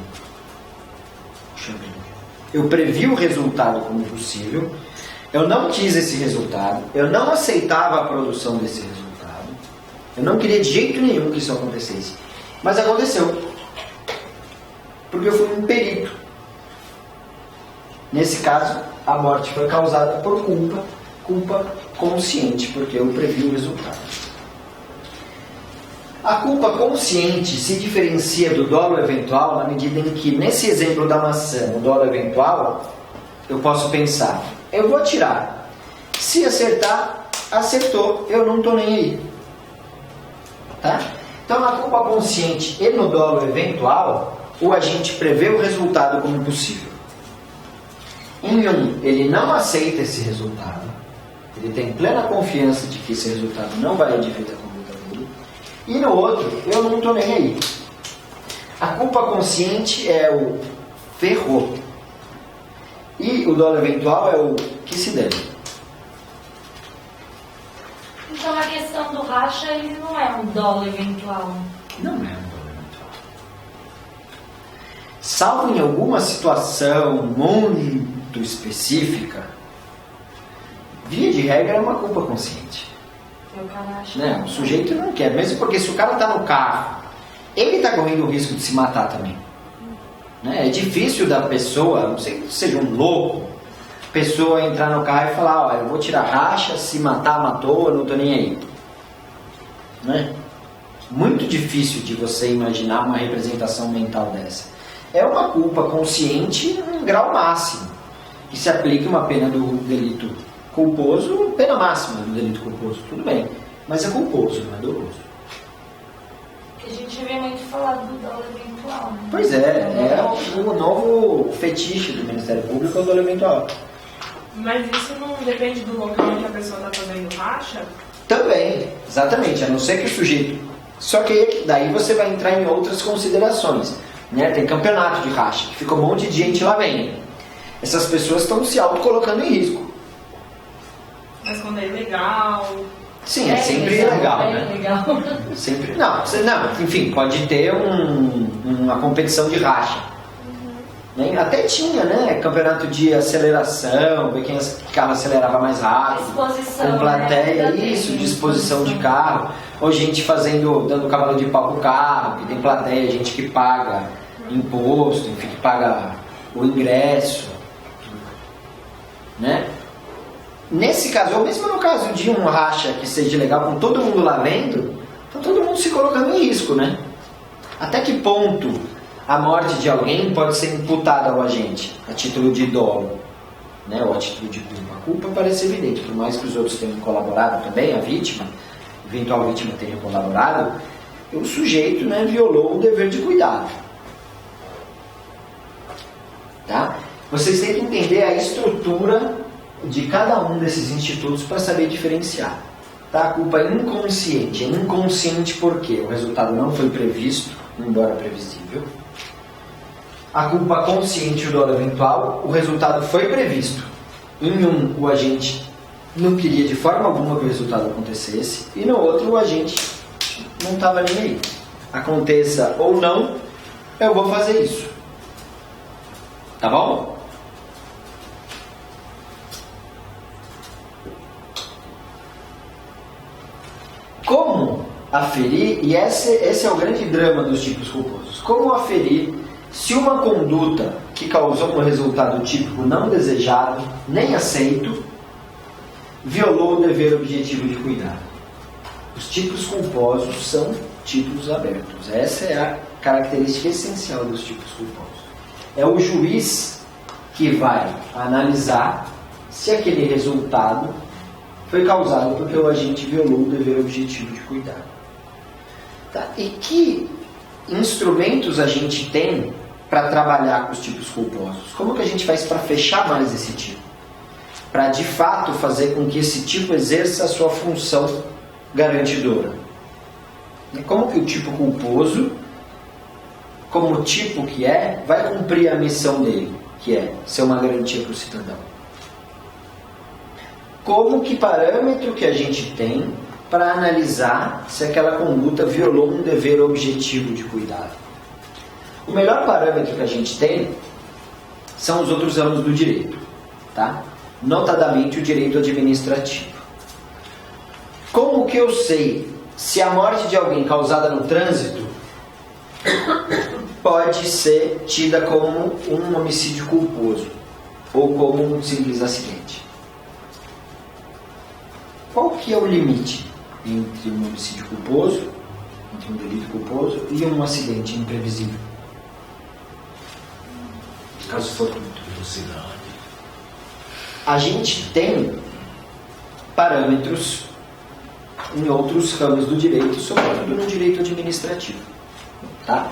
Eu previ o resultado como possível. Eu não quis esse resultado. Eu não aceitava a produção desse resultado. Eu não queria de jeito nenhum que isso acontecesse. Mas aconteceu. Porque eu fui um perito. Nesse caso, a morte foi causada por culpa consciente, porque eu previ o resultado. A culpa consciente se diferencia do dolo eventual na medida em que, nesse exemplo da maçã, o dolo eventual, eu posso pensar, eu vou atirar. Se acertar, acertou, eu não estou nem aí. Tá? Então, na culpa consciente e no dolo eventual, o agente prevê o resultado como possível. Em um, ele não aceita esse resultado. Ele tem plena confiança de que esse resultado não vai advir da conduta dele. E no outro, eu não estou nem aí. A culpa consciente é o ferrou. E o dolo eventual é o que se deve. Então a questão do racha, ele não é um dolo eventual. Não é um dolo eventual. Salvo em alguma situação muito específica, via de regra é uma culpa consciente. O cara acha Né? O sujeito não quer, mesmo porque se o cara está no carro, ele está correndo o risco de se matar também. Né? É difícil da pessoa, não sei que seja um louco, pessoa entrar no carro e falar, olha, eu vou tirar racha, se matar, matou, eu não tô nem aí. Né? Muito difícil de você imaginar uma representação mental dessa. É uma culpa consciente em grau máximo, que se aplique uma pena do delito culposo, pena máxima do delito culposo, tudo bem, mas é culposo, não é doloso. Que a gente vê muito falar do dolo eventual, né? Pois é o novo fetiche do Ministério Público, é o dolo eventual. Mas isso não depende do local em que a pessoa está fazendo racha? Também, exatamente, a não ser que o sujeito... Só que daí você vai entrar em outras considerações. Né? Tem campeonato de racha, que fica um monte de gente lá vendo. Essas pessoas estão se auto-colocando em risco. Mas quando é ilegal... Sim, é sempre ilegal, né? Legal. Sempre, não, enfim, pode ter uma competição de racha. Até tinha, né? Campeonato de aceleração, ver quem carro acelerava mais rápido. Disposição, com plateia, né? isso, disposição de carro. Ou gente dando cavalo de pau pro carro, que tem plateia, gente que paga imposto, enfim, que paga o ingresso. Né? Nesse caso, ou mesmo no caso de um racha que seja legal, com todo mundo lá vendo, tá todo mundo se colocando em risco, né? Até que ponto a morte de alguém pode ser imputada ao agente, a título de dolo, né? Ou a título de culpa? A culpa parece evidente, por mais que os outros tenham colaborado também, a vítima, a eventual vítima tenha colaborado, o sujeito, né, violou o dever de cuidado. Tá? Vocês têm que entender a estrutura de cada um desses institutos para saber diferenciar. Tá? A culpa é inconsciente. É inconsciente porque o resultado não foi previsto, embora previsível. A culpa consciente, o dolo eventual, o resultado foi previsto. Em um, o agente não queria de forma alguma que o resultado acontecesse, e no outro, o agente não estava nem aí. Aconteça ou não, eu vou fazer isso. Tá bom? Como aferir, e esse é o grande drama dos tipos culposos, como aferir se uma conduta que causou um resultado típico não desejado, nem aceito, violou o dever objetivo de cuidado. Os tipos culposos são tipos abertos. Essa é a característica essencial dos tipos culposos. É o juiz que vai analisar se aquele resultado foi causado porque o agente violou o dever objetivo de cuidado. Tá? E que instrumentos a gente tem para trabalhar com os tipos culposos? Como que a gente faz para fechar mais esse tipo? Para de fato fazer com que esse tipo exerça a sua função garantidora. E como que o tipo culposo, como tipo que é, vai cumprir a missão dele, que é ser uma garantia para o cidadão? Como que parâmetro que a gente tem para analisar se aquela conduta violou um dever objetivo de cuidado? O melhor parâmetro que a gente tem são os outros ramos do direito, tá? Notadamente o direito administrativo. Como que eu sei se a morte de alguém causada no trânsito pode ser tida como um homicídio culposo ou como um simples acidente? Qual que é o limite entre um homicídio culposo, entre um delito culposo e um acidente imprevisível? Caso fortuito. A gente tem parâmetros em outros ramos do direito, sobretudo no direito administrativo. Tá?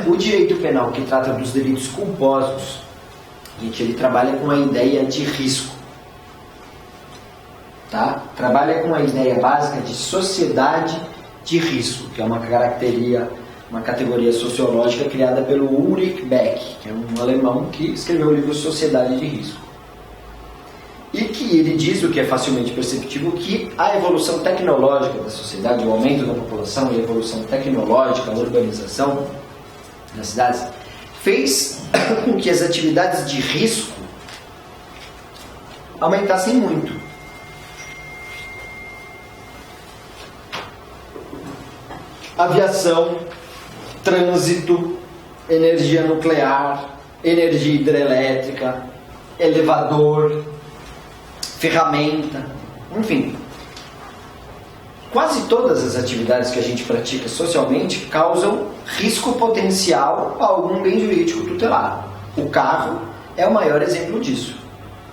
O direito penal que trata dos delitos culposos, gente, ele trabalha com a ideia de risco. Tá? Trabalha com a ideia básica de sociedade de risco, que é uma categoria sociológica criada pelo Ulrich Beck, que é um alemão que escreveu o livro Sociedade de Risco. E que ele diz, o que é facilmente perceptível, que a evolução tecnológica da sociedade, o aumento da população e a evolução tecnológica, a urbanização nas cidades, fez com que as atividades de risco aumentassem muito. Aviação, trânsito, energia nuclear, energia hidrelétrica, elevador, ferramenta, enfim. Quase todas as atividades que a gente pratica socialmente causam risco potencial a algum bem jurídico tutelado. O carro é o maior exemplo disso.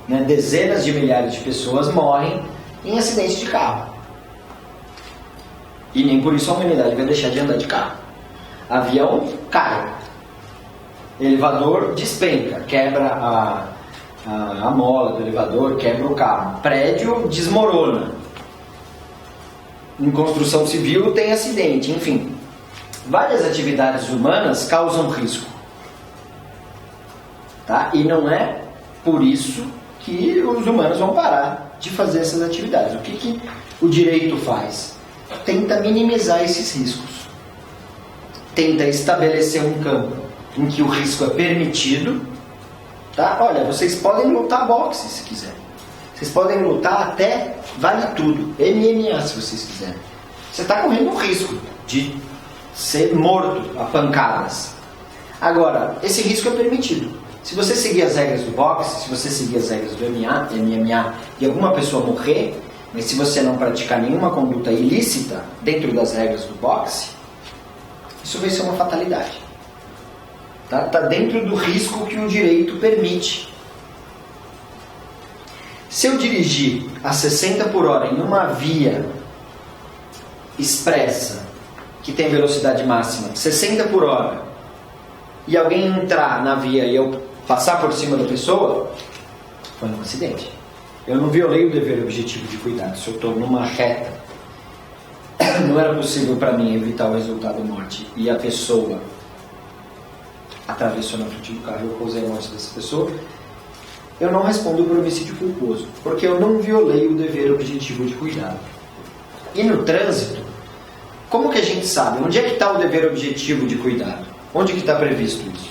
Né? Dezenas de milhares de pessoas morrem em acidentes de carro. E nem por isso a humanidade vai deixar de andar de carro. Avião cai. Elevador despenca, quebra a mola do elevador, quebra o carro. Prédio desmorona. Em construção civil tem acidente, enfim. Várias atividades humanas causam risco. Tá? E não é por isso que os humanos vão parar de fazer essas atividades. O que o direito faz? Tenta minimizar esses riscos. Tenta estabelecer um campo em que o risco é permitido. Tá? Olha, vocês podem lutar boxe se quiserem. Vocês podem lutar até vale tudo. MMA se vocês quiserem. Você está correndo o risco de ser morto a pancadas. Agora, esse risco é permitido. Se você seguir as regras do boxe, se você seguir as regras do MMA e alguma pessoa morrer, mas se você não praticar nenhuma conduta ilícita dentro das regras do boxe, isso vai ser uma fatalidade. Tá dentro do risco que o direito permite. Se eu dirigir a 60 por hora em uma via expressa, que tem velocidade máxima, 60 por hora, e alguém entrar na via e eu passar por cima da pessoa, foi um acidente. Eu não violei o dever objetivo de cuidado. Se eu estou numa reta, não era possível para mim evitar o resultado morte, e a pessoa atravessou na frente do carro e eu causei a morte dessa pessoa, eu não respondo por homicídio culposo, porque eu não violei o dever objetivo de cuidado. E no trânsito, como que a gente sabe? Onde é que está o dever objetivo de cuidado? Onde que está previsto isso?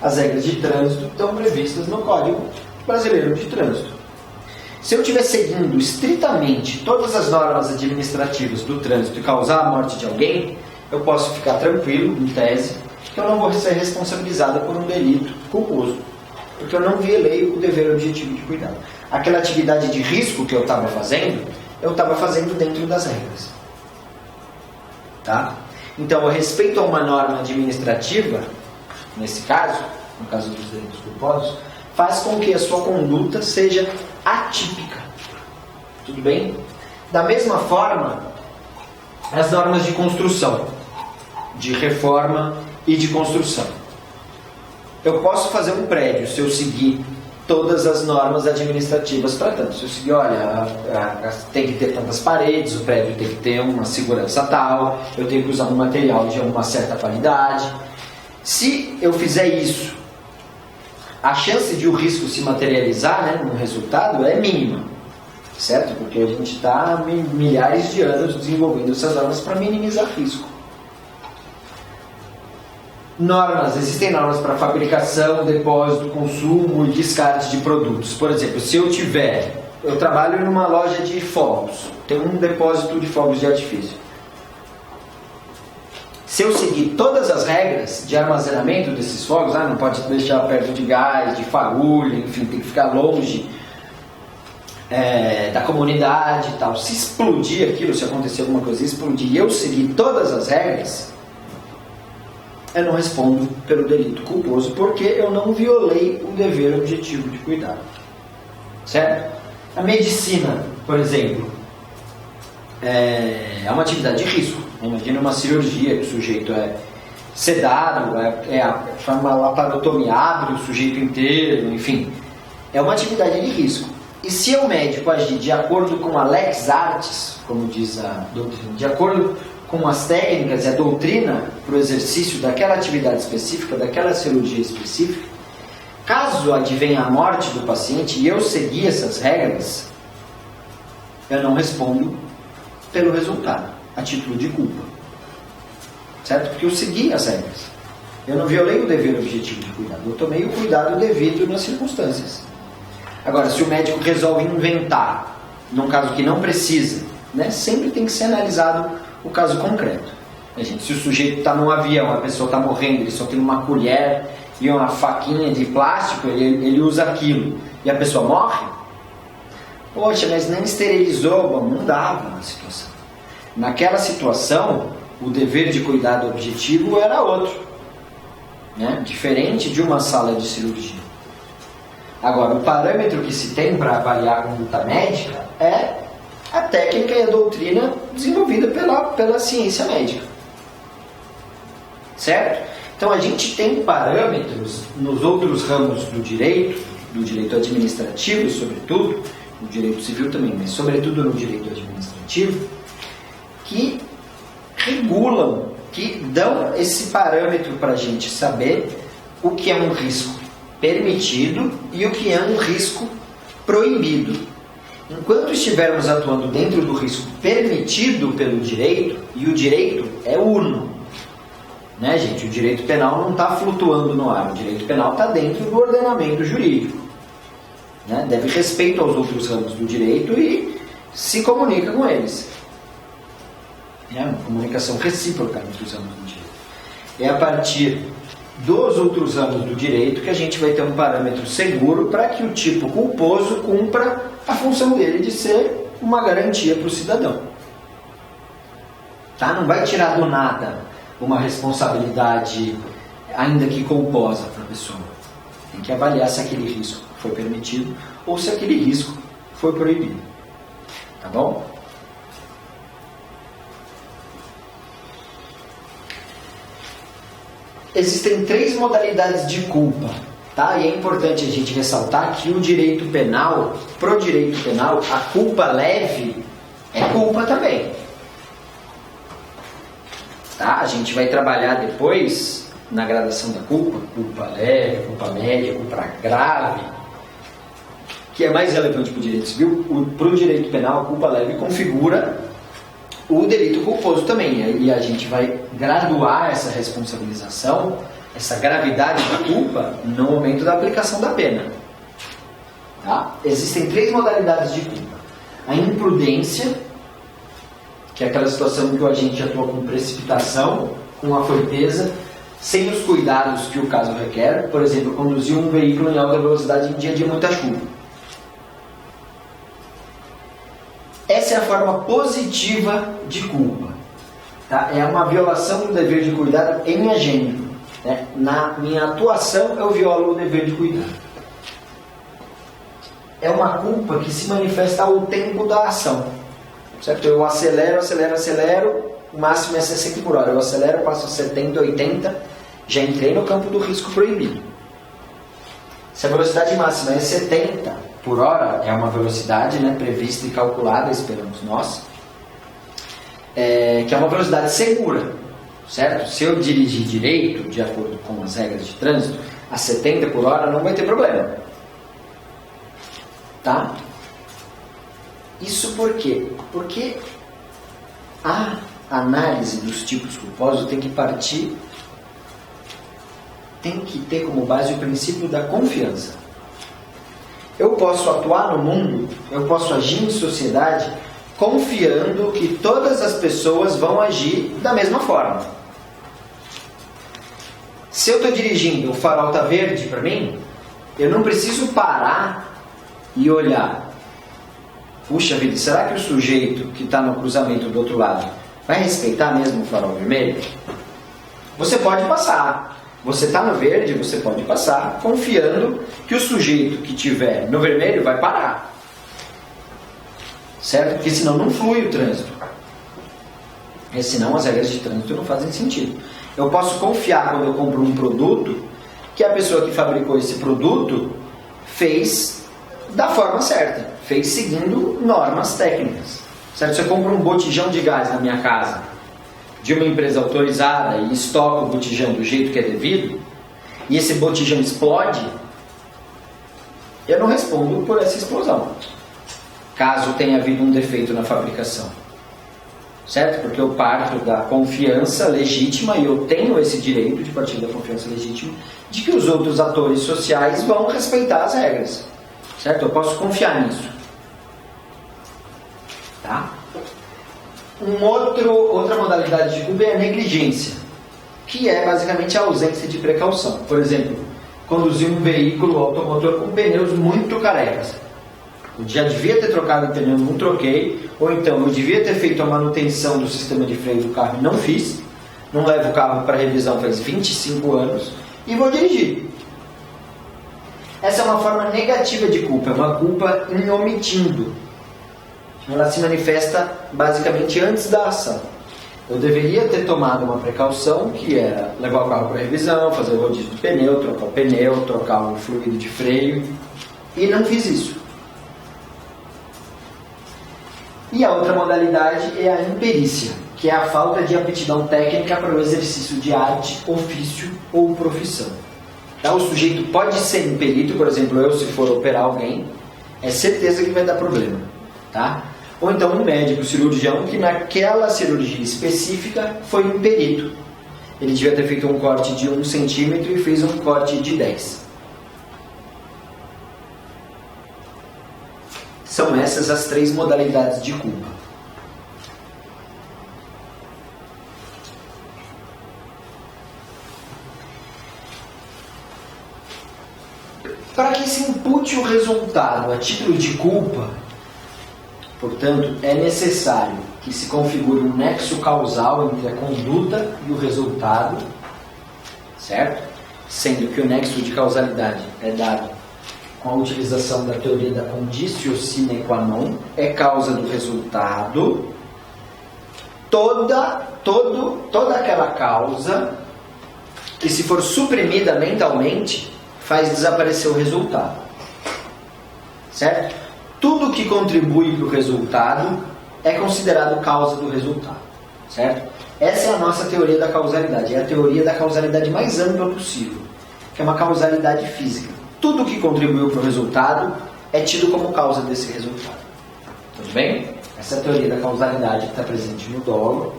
As regras de trânsito estão previstas no Código Brasileiro de Trânsito. Se eu estiver seguindo estritamente todas as normas administrativas do trânsito e causar a morte de alguém, eu posso ficar tranquilo, em tese, que eu não vou ser responsabilizado por um delito culposo, porque eu não violei o dever objetivo de cuidado. Aquela atividade de risco que eu estava fazendo dentro das regras. Tá? Então, o respeito a uma norma administrativa, nesse caso, no caso dos delitos culposos, faz com que a sua conduta seja atípica. Tudo bem? Da mesma forma, as normas de construção, de reforma e de construção. Eu posso fazer um prédio se eu seguir todas as normas administrativas para tanto. Se eu seguir, olha, tem que ter tantas paredes, o prédio tem que ter uma segurança tal, eu tenho que usar um material de uma certa qualidade. Se eu fizer isso, a chance de o risco se materializar, né, no resultado é mínima, certo? Porque a gente está há milhares de anos desenvolvendo essas normas para minimizar risco. Normas, existem normas para fabricação, depósito, consumo e descarte de produtos. Por exemplo, se eu trabalho numa loja de fogos, tenho um depósito de fogos de artifício. Se eu seguir todas as regras de armazenamento desses fogos, não pode deixar perto de gás, de fagulha, enfim, tem que ficar longe da comunidade e tal. Se explodir aquilo, se acontecer alguma coisa, explodir e eu seguir todas as regras, eu não respondo pelo delito culposo, porque eu não violei o dever objetivo de cuidado. Certo? A medicina, por exemplo, é uma atividade de risco. Imagina uma cirurgia que o sujeito é sedado, faz uma laparotomia, abre o sujeito inteiro, enfim. É uma atividade de risco. E se o médico agir de acordo com a lex artis, como diz a doutrina, de acordo com as técnicas e a doutrina para o exercício daquela atividade específica, daquela cirurgia específica, caso advenha a morte do paciente e eu seguir essas regras, eu não respondo pelo resultado, a título de culpa. Certo? Porque eu segui as regras. Eu não violei o dever objetivo de cuidado, eu tomei o cuidado devido nas circunstâncias. Agora, se o médico resolve inventar, num caso que não precisa, né, sempre tem que ser analisado o caso concreto. Gente, se o sujeito está num avião, a pessoa está morrendo, ele só tem uma colher e uma faquinha de plástico, ele usa aquilo e a pessoa morre? Poxa, mas nem esterilizou. Bom, não dava na situação. Naquela situação, o dever de cuidado objetivo era outro, né? Diferente de uma sala de cirurgia. Agora, o parâmetro que se tem para avaliar a conduta médica é a técnica e a doutrina desenvolvida pela ciência médica. Certo? Então a gente tem parâmetros nos outros ramos do direito administrativo, sobretudo, no direito civil também, mas sobretudo no direito administrativo, que regulam, que dão esse parâmetro para a gente saber o que é um risco permitido e o que é um risco proibido. Enquanto estivermos atuando dentro do risco permitido pelo direito, e o direito é uno, né, gente? O direito penal não está flutuando no ar, o direito penal está dentro do ordenamento jurídico, né? Deve respeito aos outros ramos do direito e se comunica com eles. É uma comunicação recíproca entre os ramos do direito. É a partir dos outros ramos do direito que a gente vai ter um parâmetro seguro para que o tipo culposo cumpra a função dele de ser uma garantia para o cidadão. Tá? Não vai tirar do nada uma responsabilidade, ainda que culposa, para a pessoa. Tem que avaliar se aquele risco foi permitido ou se aquele risco foi proibido. Tá bom? Existem 3 modalidades de culpa, tá? E é importante a gente ressaltar que o direito penal, pro direito penal, a culpa leve é culpa também. Tá? A gente vai trabalhar depois, na gradação da culpa leve, culpa média, culpa grave, que é mais relevante para o direito civil. Para o direito penal, a culpa leve configura o delito culposo também, e a gente vai graduar essa responsabilização, essa gravidade da culpa, no momento da aplicação da pena. Tá? Existem 3 modalidades de culpa. A imprudência, que é aquela situação em que o agente atua com precipitação, com afoiteza, sem os cuidados que o caso requer, por exemplo, conduzir um veículo em alta velocidade em dia de muita chuva. Essa é a forma positiva de culpa. Tá? É uma violação do dever de cuidado em agente. Né? Na minha atuação, eu violo o dever de cuidado. É uma culpa que se manifesta ao tempo da ação. Certo? Eu acelero, o máximo é 60 por hora. Eu acelero, passo a 70, 80, já entrei no campo do risco proibido. Se a velocidade máxima é 70 por hora, é uma velocidade, né, prevista e calculada, esperamos nós, que é uma velocidade segura, certo? Se eu dirigir direito, de acordo com as regras de trânsito, a 70 por hora não vai ter problema. Tá? Isso por quê? Porque a análise dos tipos culposos tem que ter como base o princípio da confiança. Eu posso atuar no mundo, eu posso agir em sociedade confiando que todas as pessoas vão agir da mesma forma. Se eu estou dirigindo, o farol está verde para mim, eu não preciso parar e olhar. Puxa vida, será que o sujeito que está no cruzamento do outro lado vai respeitar mesmo o farol vermelho? Você pode passar. Você está no verde, você pode passar, confiando que o sujeito que estiver no vermelho vai parar. Certo? Porque senão não flui o trânsito. E senão as regras de trânsito não fazem sentido. Eu posso confiar quando eu compro um produto que a pessoa que fabricou esse produto fez da forma certa, fez seguindo normas técnicas. Certo? Se eu compro um botijão de gás na minha casa de uma empresa autorizada e estoca o botijão do jeito que é devido, e esse botijão explode, eu não respondo por essa explosão, caso tenha havido um defeito na fabricação. Certo? Porque eu parto da confiança legítima, e eu tenho esse direito de partir da confiança legítima, de que os outros atores sociais vão respeitar as regras. Certo? Eu posso confiar nisso. Tá? Outra modalidade de culpa é a negligência, que é basicamente a ausência de precaução. Por exemplo, conduzir um veículo automotor com pneus muito carecas. Eu já devia ter trocado o pneu, não troquei, ou então eu devia ter feito a manutenção do sistema de freio do carro e não fiz, não levo o carro para revisão faz 25 anos e vou dirigir. Essa é uma forma negativa de culpa, é uma culpa em omitindo. Ela se manifesta basicamente antes da ação. Eu deveria ter tomado uma precaução, que era levar o carro para revisão, fazer o rodízio do pneu, trocar o fluido de freio, e não fiz isso. E a outra modalidade é a imperícia, que é a falta de aptidão técnica para o exercício de arte, ofício ou profissão. Tá? O sujeito pode ser imperito, por exemplo, eu se for operar alguém, é certeza que vai dar problema. Tá? Ou então um médico cirurgião que naquela cirurgia específica foi imperito. Ele devia ter feito um corte de 1 centímetro e fez um corte de 10. São essas as 3 modalidades de culpa. Para que se impute o resultado a título de culpa, portanto, é necessário que se configure um nexo causal entre a conduta e o resultado, certo? Sendo que o nexo de causalidade é dado com a utilização da teoria da conditio sine qua non, é causa do resultado, toda aquela causa que, se for suprimida mentalmente, faz desaparecer o resultado, certo? Tudo que contribui para o resultado é considerado causa do resultado, certo? Essa é a nossa teoria da causalidade, é a teoria da causalidade mais ampla possível, que é uma causalidade física. Tudo que contribuiu para o resultado é tido como causa desse resultado. Tudo bem? Essa é a teoria da causalidade que está presente no dolo,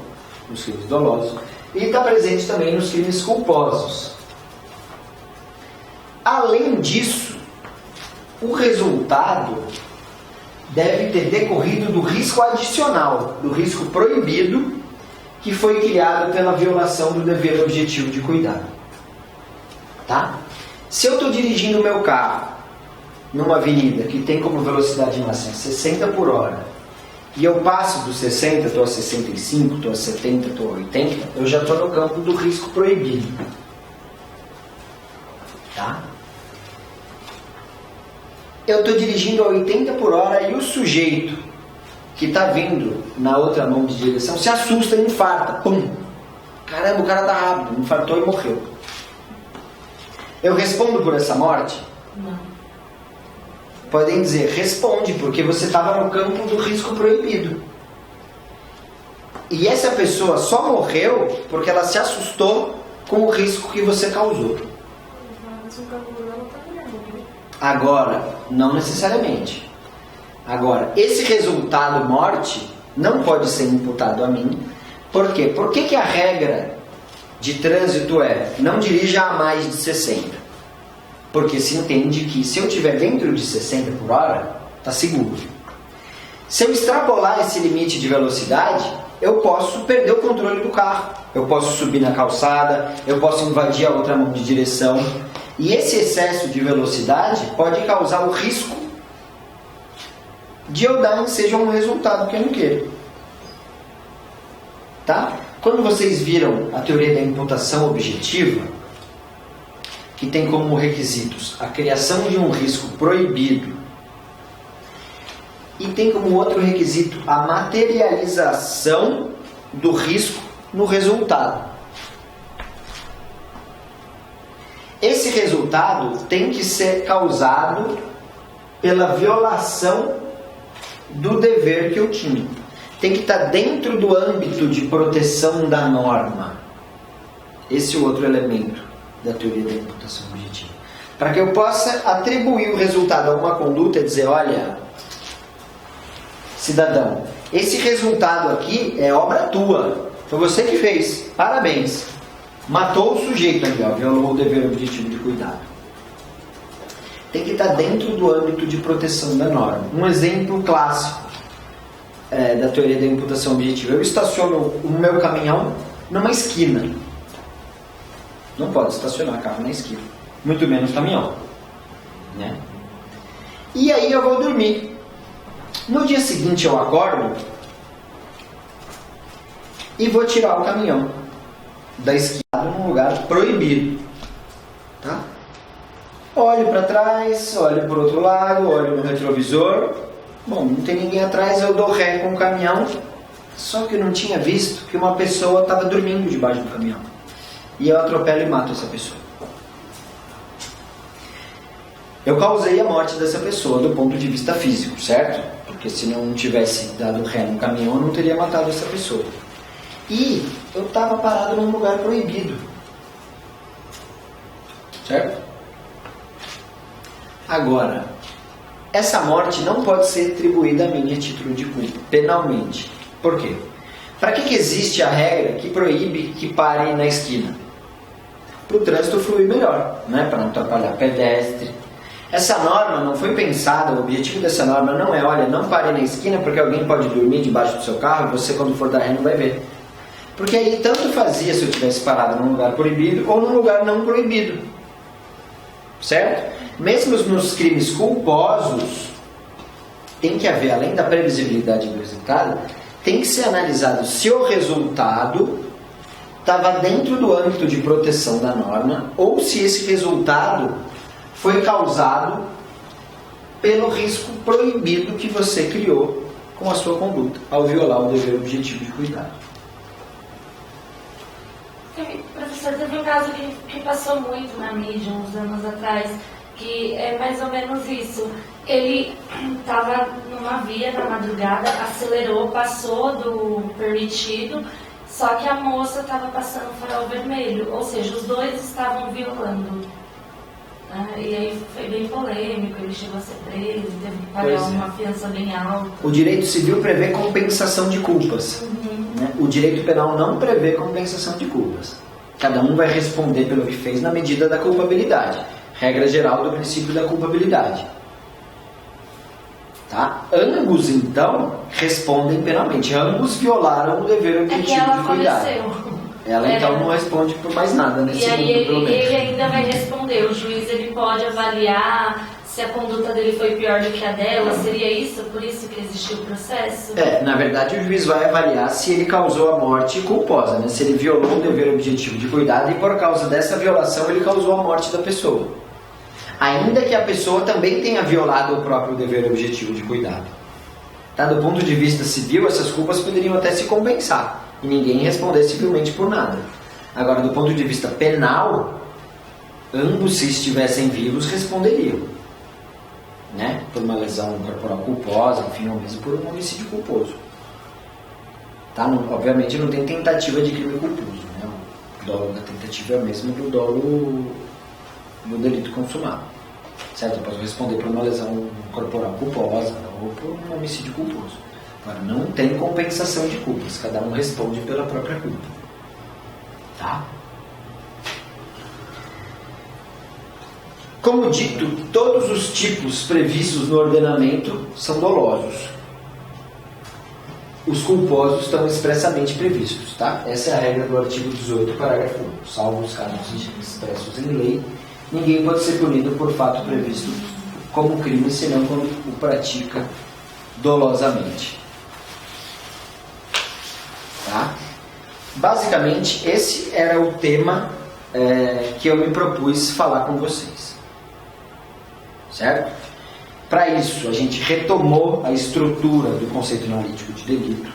nos crimes dolosos, e está presente também nos crimes culposos. Além disso, o resultado deve ter decorrido do risco adicional, do risco proibido, que foi criado pela violação do dever objetivo de cuidado. Tá? Se eu estou dirigindo o meu carro numa avenida que tem como velocidade máxima 60 por hora, e eu passo dos 60, estou a 65, estou a 70, estou a 80, eu já estou no campo do risco proibido. Tá? Eu estou dirigindo a 80 por hora e o sujeito que está vindo na outra mão de direção se assusta e infarta. Pum! Caramba, o cara está rápido, infartou e morreu. Eu respondo por essa morte? Não. Podem dizer, responde, porque você estava no campo do risco proibido. E essa pessoa só morreu porque ela se assustou com o risco que você causou. Agora, não necessariamente. Agora, esse resultado morte não pode ser imputado a mim. Por quê? Por que a regra de trânsito é não dirija a mais de 60? Porque se entende que se eu estiver dentro de 60 por hora, está seguro. Se eu extrapolar esse limite de velocidade, eu posso perder o controle do carro. Eu posso subir na calçada, eu posso invadir a outra mão de direção. E esse excesso de velocidade pode causar o risco de eu dar seja um resultado que eu não quero. Tá? Quando vocês viram a teoria da imputação objetiva, que tem como requisitos a criação de um risco proibido e tem como outro requisito a materialização do risco no resultado. Esse resultado tem que ser causado pela violação do dever que eu tinha. Tem que estar dentro do âmbito de proteção da norma. Esse é o outro elemento da teoria da imputação objetiva. Para que eu possa atribuir o resultado a uma conduta e dizer, olha, cidadão, esse resultado aqui é obra tua. Foi você que fez. Parabéns. Matou o sujeito ali, ó, violou o dever objetivo de cuidado. Tem que estar dentro do âmbito de proteção da norma. Um exemplo clássico. da teoria da imputação objetiva. Eu estaciono o meu caminhão numa esquina. Não pode estacionar carro na esquina, muito menos caminhão, né? E aí eu vou dormir. No dia seguinte eu acordo e vou tirar o caminhão da esquina num lugar proibido, tá? Olho para trás, olho para o outro lado, olho no retrovisor. Bom, não tem ninguém atrás, eu dou ré com o caminhão. Só que eu não tinha visto que uma pessoa estava dormindo debaixo do caminhão. E eu atropelo e mato essa pessoa. Eu causei a morte dessa pessoa do ponto de vista físico, certo? Porque se não tivesse dado ré no caminhão, eu não teria matado essa pessoa. E eu estava parado num lugar proibido. Certo? Agora, essa morte não pode ser atribuída a mim a título de culpa, penalmente. Por quê? Para que existe a regra que proíbe que parem na esquina? Para o trânsito fluir melhor, né? Para não atrapalhar pedestre. Essa norma não foi pensada, o objetivo dessa norma não é, olha, não pare na esquina porque alguém pode dormir debaixo do seu carro e você quando for dar ré não vai ver. Porque aí tanto fazia se eu tivesse parado num lugar proibido ou num lugar não proibido. Certo? Mesmo nos crimes culposos, tem que haver, além da previsibilidade do resultado, tem que ser analisado se o resultado estava dentro do âmbito de proteção da norma ou se esse resultado foi causado pelo risco proibido que você criou com a sua conduta, ao violar o dever objetivo de cuidado. Professor, teve um caso que passou muito na mídia uns anos atrás, que é mais ou menos isso. Ele estava numa via na madrugada, acelerou, passou do permitido, só que a moça estava passando o farol vermelho, ou seja, os dois estavam violando. E aí foi bem polêmico, ele chegou a ser preso, teve que pagar uma fiança bem alta. O direito civil prevê compensação de culpas. Né? O direito penal não prevê compensação de culpas. Cada um vai responder pelo que fez na medida da culpabilidade. Regra geral do princípio da culpabilidade. Tá? Ambos, então, respondem penalmente. Ambos violaram o dever objetivo de cuidado. Faleceu. Ela, então, não responde por mais nada nesse mundo, pelo menos. Ele ainda vai responder. O juiz ele pode avaliar se a conduta dele foi pior do que a dela. Seria isso? Por isso que existiu o processo? Na verdade, o juiz vai avaliar se ele causou a morte culposa, né? Se ele violou o dever objetivo de cuidado e, por causa dessa violação, ele causou a morte da pessoa. Ainda que a pessoa também tenha violado o próprio dever objetivo de cuidado. Tá? Do ponto de vista civil, essas culpas poderiam até se compensar e ninguém responder civilmente por nada. Agora, do ponto de vista penal, ambos, se estivessem vivos, responderiam, né? Por uma lesão corporal culposa, enfim, ou mesmo por um homicídio culposo. Tá? Obviamente não tem tentativa de crime culposo, né? O dolo da tentativa é o mesmo do dolo do delito consumado. Certo? Eu posso responder por uma lesão corporal culposa ou por um homicídio culposo. Agora, não tem compensação de culpas. Cada um responde pela própria culpa. Tá? Como dito, todos os tipos previstos no ordenamento são dolosos. Os culposos estão expressamente previstos. Tá? Essa é a regra do artigo 18, parágrafo 1. Salvo os casos expressos em lei, ninguém pode ser punido por fato previsto como crime, senão quando o pratica dolosamente. Tá? Basicamente, esse era o tema que eu me propus falar com vocês. Certo? Para isso, a gente retomou a estrutura do conceito analítico de delito.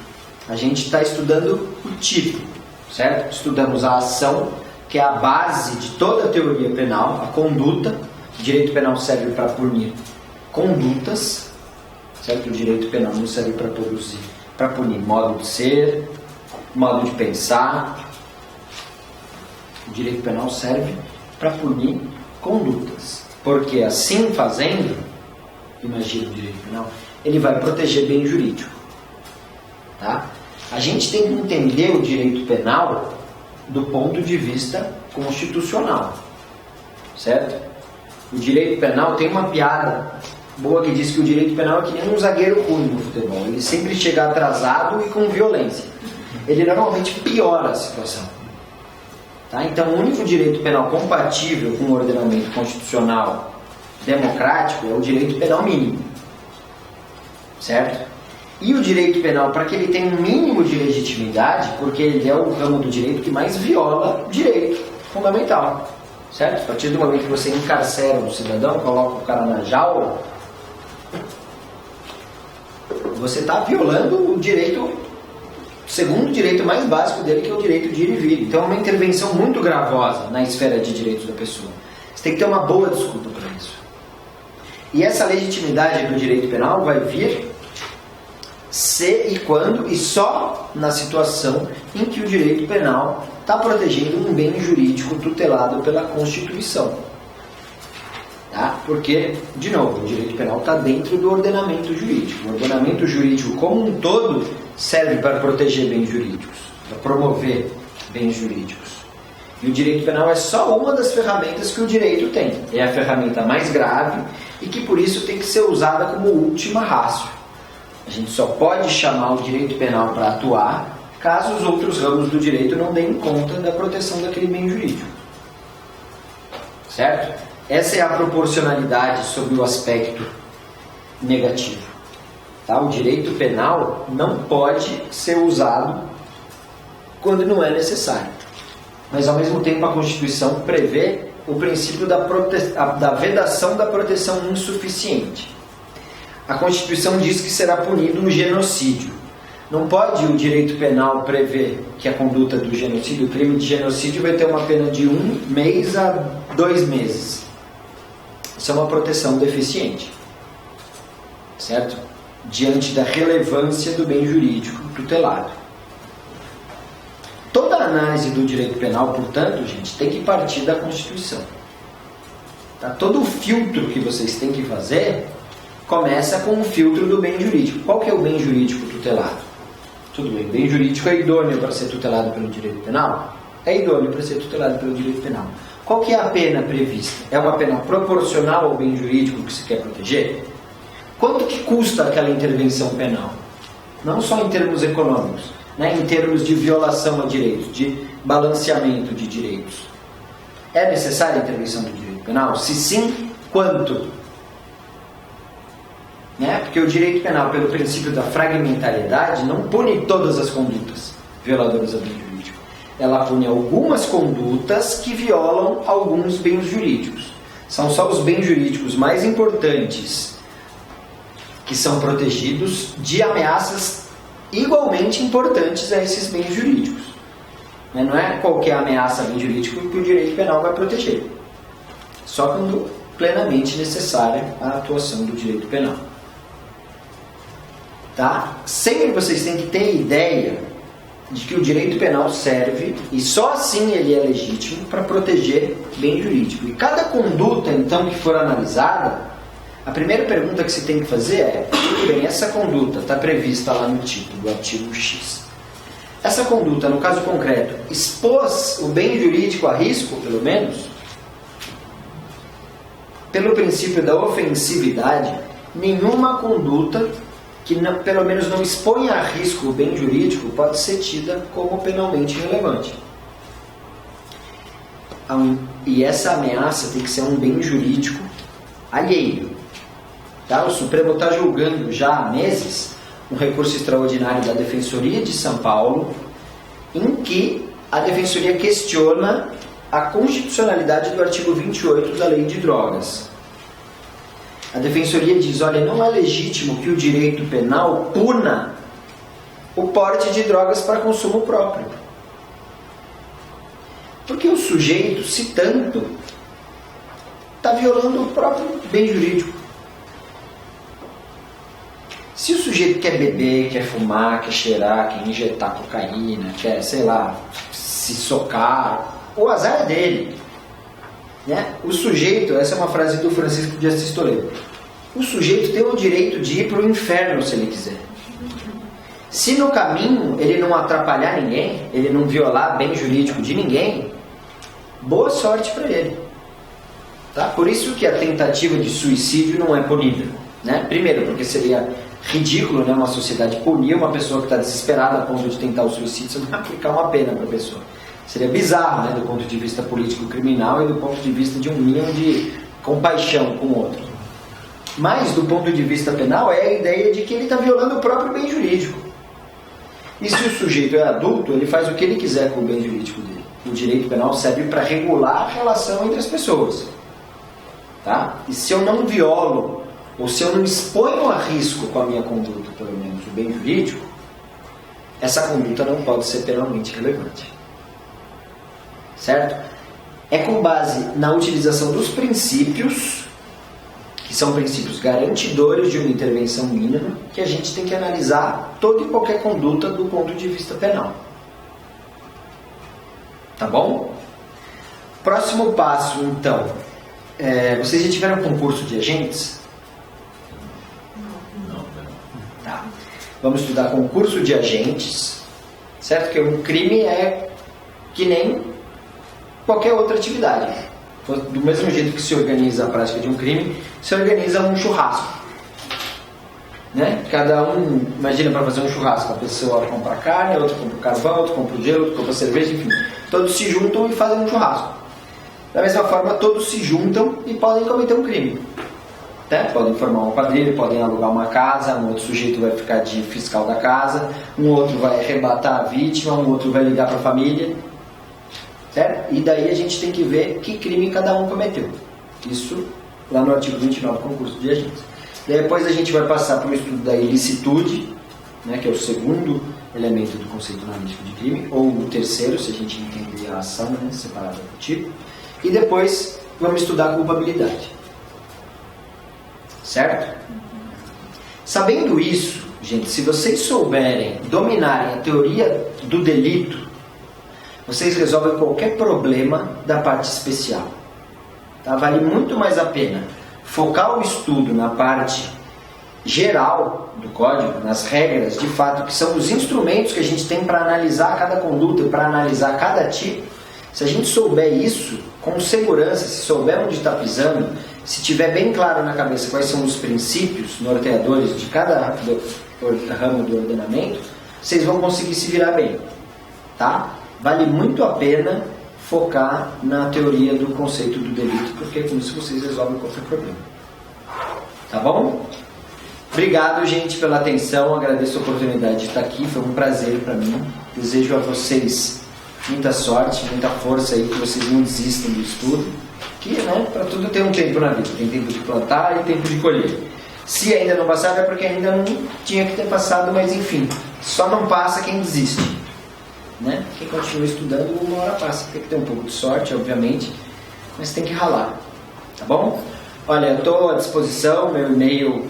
A gente está estudando o tipo, certo? Estudamos a ação, que é a base de toda a teoria penal, a conduta. O direito penal serve para punir condutas, certo? O direito penal não serve para punir modo de ser, modo de pensar. O direito penal serve para punir condutas, porque assim fazendo, imagina o direito penal, ele vai proteger bem jurídico. Tá? A gente tem que entender o direito penal do ponto de vista constitucional, certo? O direito penal tem uma piada boa que diz que o direito penal é que nem um zagueiro ruim no futebol. Ele sempre chega atrasado e com violência. Ele normalmente piora a situação. Tá? Então, o único direito penal compatível com o ordenamento constitucional democrático é o direito penal mínimo. Certo? E o direito penal, para que ele tenha um mínimo de legitimidade, porque ele é o ramo do direito que mais viola o direito fundamental. Certo? A partir do momento que você encarcera um cidadão, coloca o cara na jaula, você está violando o direito, o segundo direito mais básico dele, que é o direito de ir e vir. Então é uma intervenção muito gravosa na esfera de direitos da pessoa. Você tem que ter uma boa desculpa para isso. E essa legitimidade do direito penal vai vir se e quando, e só na situação em que o direito penal está protegendo um bem jurídico tutelado pela Constituição. Tá? Porque, de novo, o direito penal está dentro do ordenamento jurídico. O ordenamento jurídico como um todo serve para proteger bens jurídicos, para promover bens jurídicos. E o direito penal é só uma das ferramentas que o direito tem. É a ferramenta mais grave e que, por isso, tem que ser usada como última ratio. A gente só pode chamar o direito penal para atuar caso os outros ramos do direito não deem conta da proteção daquele bem jurídico. Certo? Essa é a proporcionalidade sob o aspecto negativo. Tá? O direito penal não pode ser usado quando não é necessário. Mas, ao mesmo tempo, a Constituição prevê o princípio da vedação da proteção insuficiente. A Constituição diz que será punido um genocídio. Não pode o direito penal prever que a conduta do genocídio, o crime de genocídio, vai ter uma pena de 1 mês a 2 meses. Isso é uma proteção deficiente. Certo? Diante da relevância do bem jurídico tutelado. Toda a análise do direito penal, portanto, gente, tem que partir da Constituição. Tá? Todo o filtro que vocês têm que fazer começa com o filtro do bem jurídico. Qual que é o bem jurídico tutelado? Tudo bem, o bem jurídico é idôneo para ser tutelado pelo direito penal? É idôneo para ser tutelado pelo direito penal. Qual que é a pena prevista? É uma pena proporcional ao bem jurídico que se quer proteger? Quanto que custa aquela intervenção penal? Não só em termos econômicos, né? Em termos de violação a direitos, de balanceamento de direitos. É necessária a intervenção do direito penal? Se sim, quanto? Né? Porque o direito penal, pelo princípio da fragmentariedade, não pune todas as condutas violadoras ao bem jurídico. Ela pune algumas condutas que violam alguns bens jurídicos. São só os bens jurídicos mais importantes que são protegidos de ameaças igualmente importantes a esses bens jurídicos. Não é qualquer ameaça a bem jurídico que o direito penal vai proteger. Só quando plenamente necessária a atuação do direito penal. Tá? Sempre vocês têm que ter ideia de que o direito penal serve, e só assim ele é legítimo, para proteger bem jurídico. E cada conduta, então, que for analisada, a primeira pergunta que se tem que fazer é: tudo bem, essa conduta está prevista lá no título do artigo X. Essa conduta, no caso concreto, expôs o bem jurídico a risco, pelo menos? Pelo princípio da ofensividade, nenhuma conduta que pelo menos não exponha a risco o bem jurídico pode ser tida como penalmente relevante. E essa ameaça tem que ser um bem jurídico alheio. Tá? O Supremo está julgando já há meses um recurso extraordinário da Defensoria de São Paulo, em que a Defensoria questiona a constitucionalidade do artigo 28 da Lei de Drogas. A Defensoria diz: olha, não é legítimo que o direito penal puna o porte de drogas para consumo próprio. Porque o sujeito, se tanto, está violando o próprio bem jurídico. Se o sujeito quer beber, quer fumar, quer cheirar, quer injetar cocaína, quer, sei lá, se socar, o azar é dele. Né? O sujeito, essa é uma frase do Francisco de Assis Toledo, o sujeito tem o direito de ir para o inferno se ele quiser. Se no caminho ele não atrapalhar ninguém, ele não violar bem jurídico de ninguém, boa sorte para ele. Tá? Por isso que a tentativa de suicídio não é punível. Né? Primeiro, porque seria ridículo, né, uma sociedade punir uma pessoa que está desesperada a ponto de tentar o suicídio sem aplicar uma pena para a pessoa. Seria bizarro, né, do ponto de vista político-criminal e do ponto de vista de um mínimo de compaixão com o outro. Mas, do ponto de vista penal, é a ideia de que ele está violando o próprio bem jurídico. E se o sujeito é adulto, ele faz o que ele quiser com o bem jurídico dele. O direito penal serve para regular a relação entre as pessoas. Tá? E se eu não violo, ou se eu não exponho a risco com a minha conduta, pelo menos o bem jurídico, essa conduta não pode ser penalmente relevante. Certo? É com base na utilização dos princípios, que são princípios garantidores de uma intervenção mínima, que a gente tem que analisar toda e qualquer conduta do ponto de vista penal. Tá bom? Próximo passo, então. Vocês já tiveram concurso de agentes? Não. Tá. Vamos estudar concurso de agentes, certo? Que um crime é que nem qualquer outra atividade. Do mesmo jeito que se organiza a prática de um crime, se organiza um churrasco. Né? Cada um, imagina, para fazer um churrasco, a pessoa compra carne, a outra compra o carvão, outro compra o gelo, outro compra a cerveja, enfim. Todos se juntam e fazem um churrasco. Da mesma forma, todos se juntam e podem cometer um crime. Né? Podem formar uma quadrilha, podem alugar uma casa, um outro sujeito vai ficar de fiscal da casa, um outro vai arrebatar a vítima, um outro vai ligar para a família. Certo? E daí a gente tem que ver que crime cada um cometeu. Isso lá no artigo 29 do concurso de agentes. Depois a gente vai passar para o estudo da ilicitude, né, que é o segundo elemento do conceito analítico de crime, ou o terceiro, se a gente entender a ação, né, separada por tipo. E depois vamos estudar a culpabilidade. Certo? Sabendo isso, gente, se vocês souberem, dominarem a teoria do delito, vocês resolvem qualquer problema da parte especial. Tá? Vale muito mais a pena focar o estudo na parte geral do código, nas regras, de fato, que são os instrumentos que a gente tem para analisar cada conduta e para analisar cada tipo. Se a gente souber isso, com segurança, se souber onde está pisando, se tiver bem claro na cabeça quais são os princípios norteadores de cada ramo do ordenamento, vocês vão conseguir se virar bem. Tá? Vale muito a pena focar na teoria do conceito do delito, porque com isso vocês resolvem qualquer problema. Tá bom? Obrigado, gente, pela atenção. Agradeço a oportunidade de estar aqui. Foi um prazer para mim. Desejo a vocês muita sorte, muita força aí, que vocês não desistam do estudo. Que, né, para tudo tem um tempo na vida. Tem tempo de plantar e tempo de colher. Se ainda não passaram é porque ainda não tinha que ter passado, mas enfim. Só não passa quem desiste. Né? Quem continua estudando, uma hora passa. Tem que ter um pouco de sorte, obviamente, mas tem que ralar. Tá bom? Olha, eu estou à disposição, meu e-mail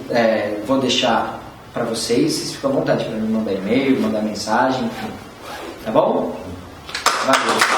vou deixar para vocês. Vocês ficam à vontade para me mandar e-mail, mandar mensagem, enfim. Tá bom? Valeu.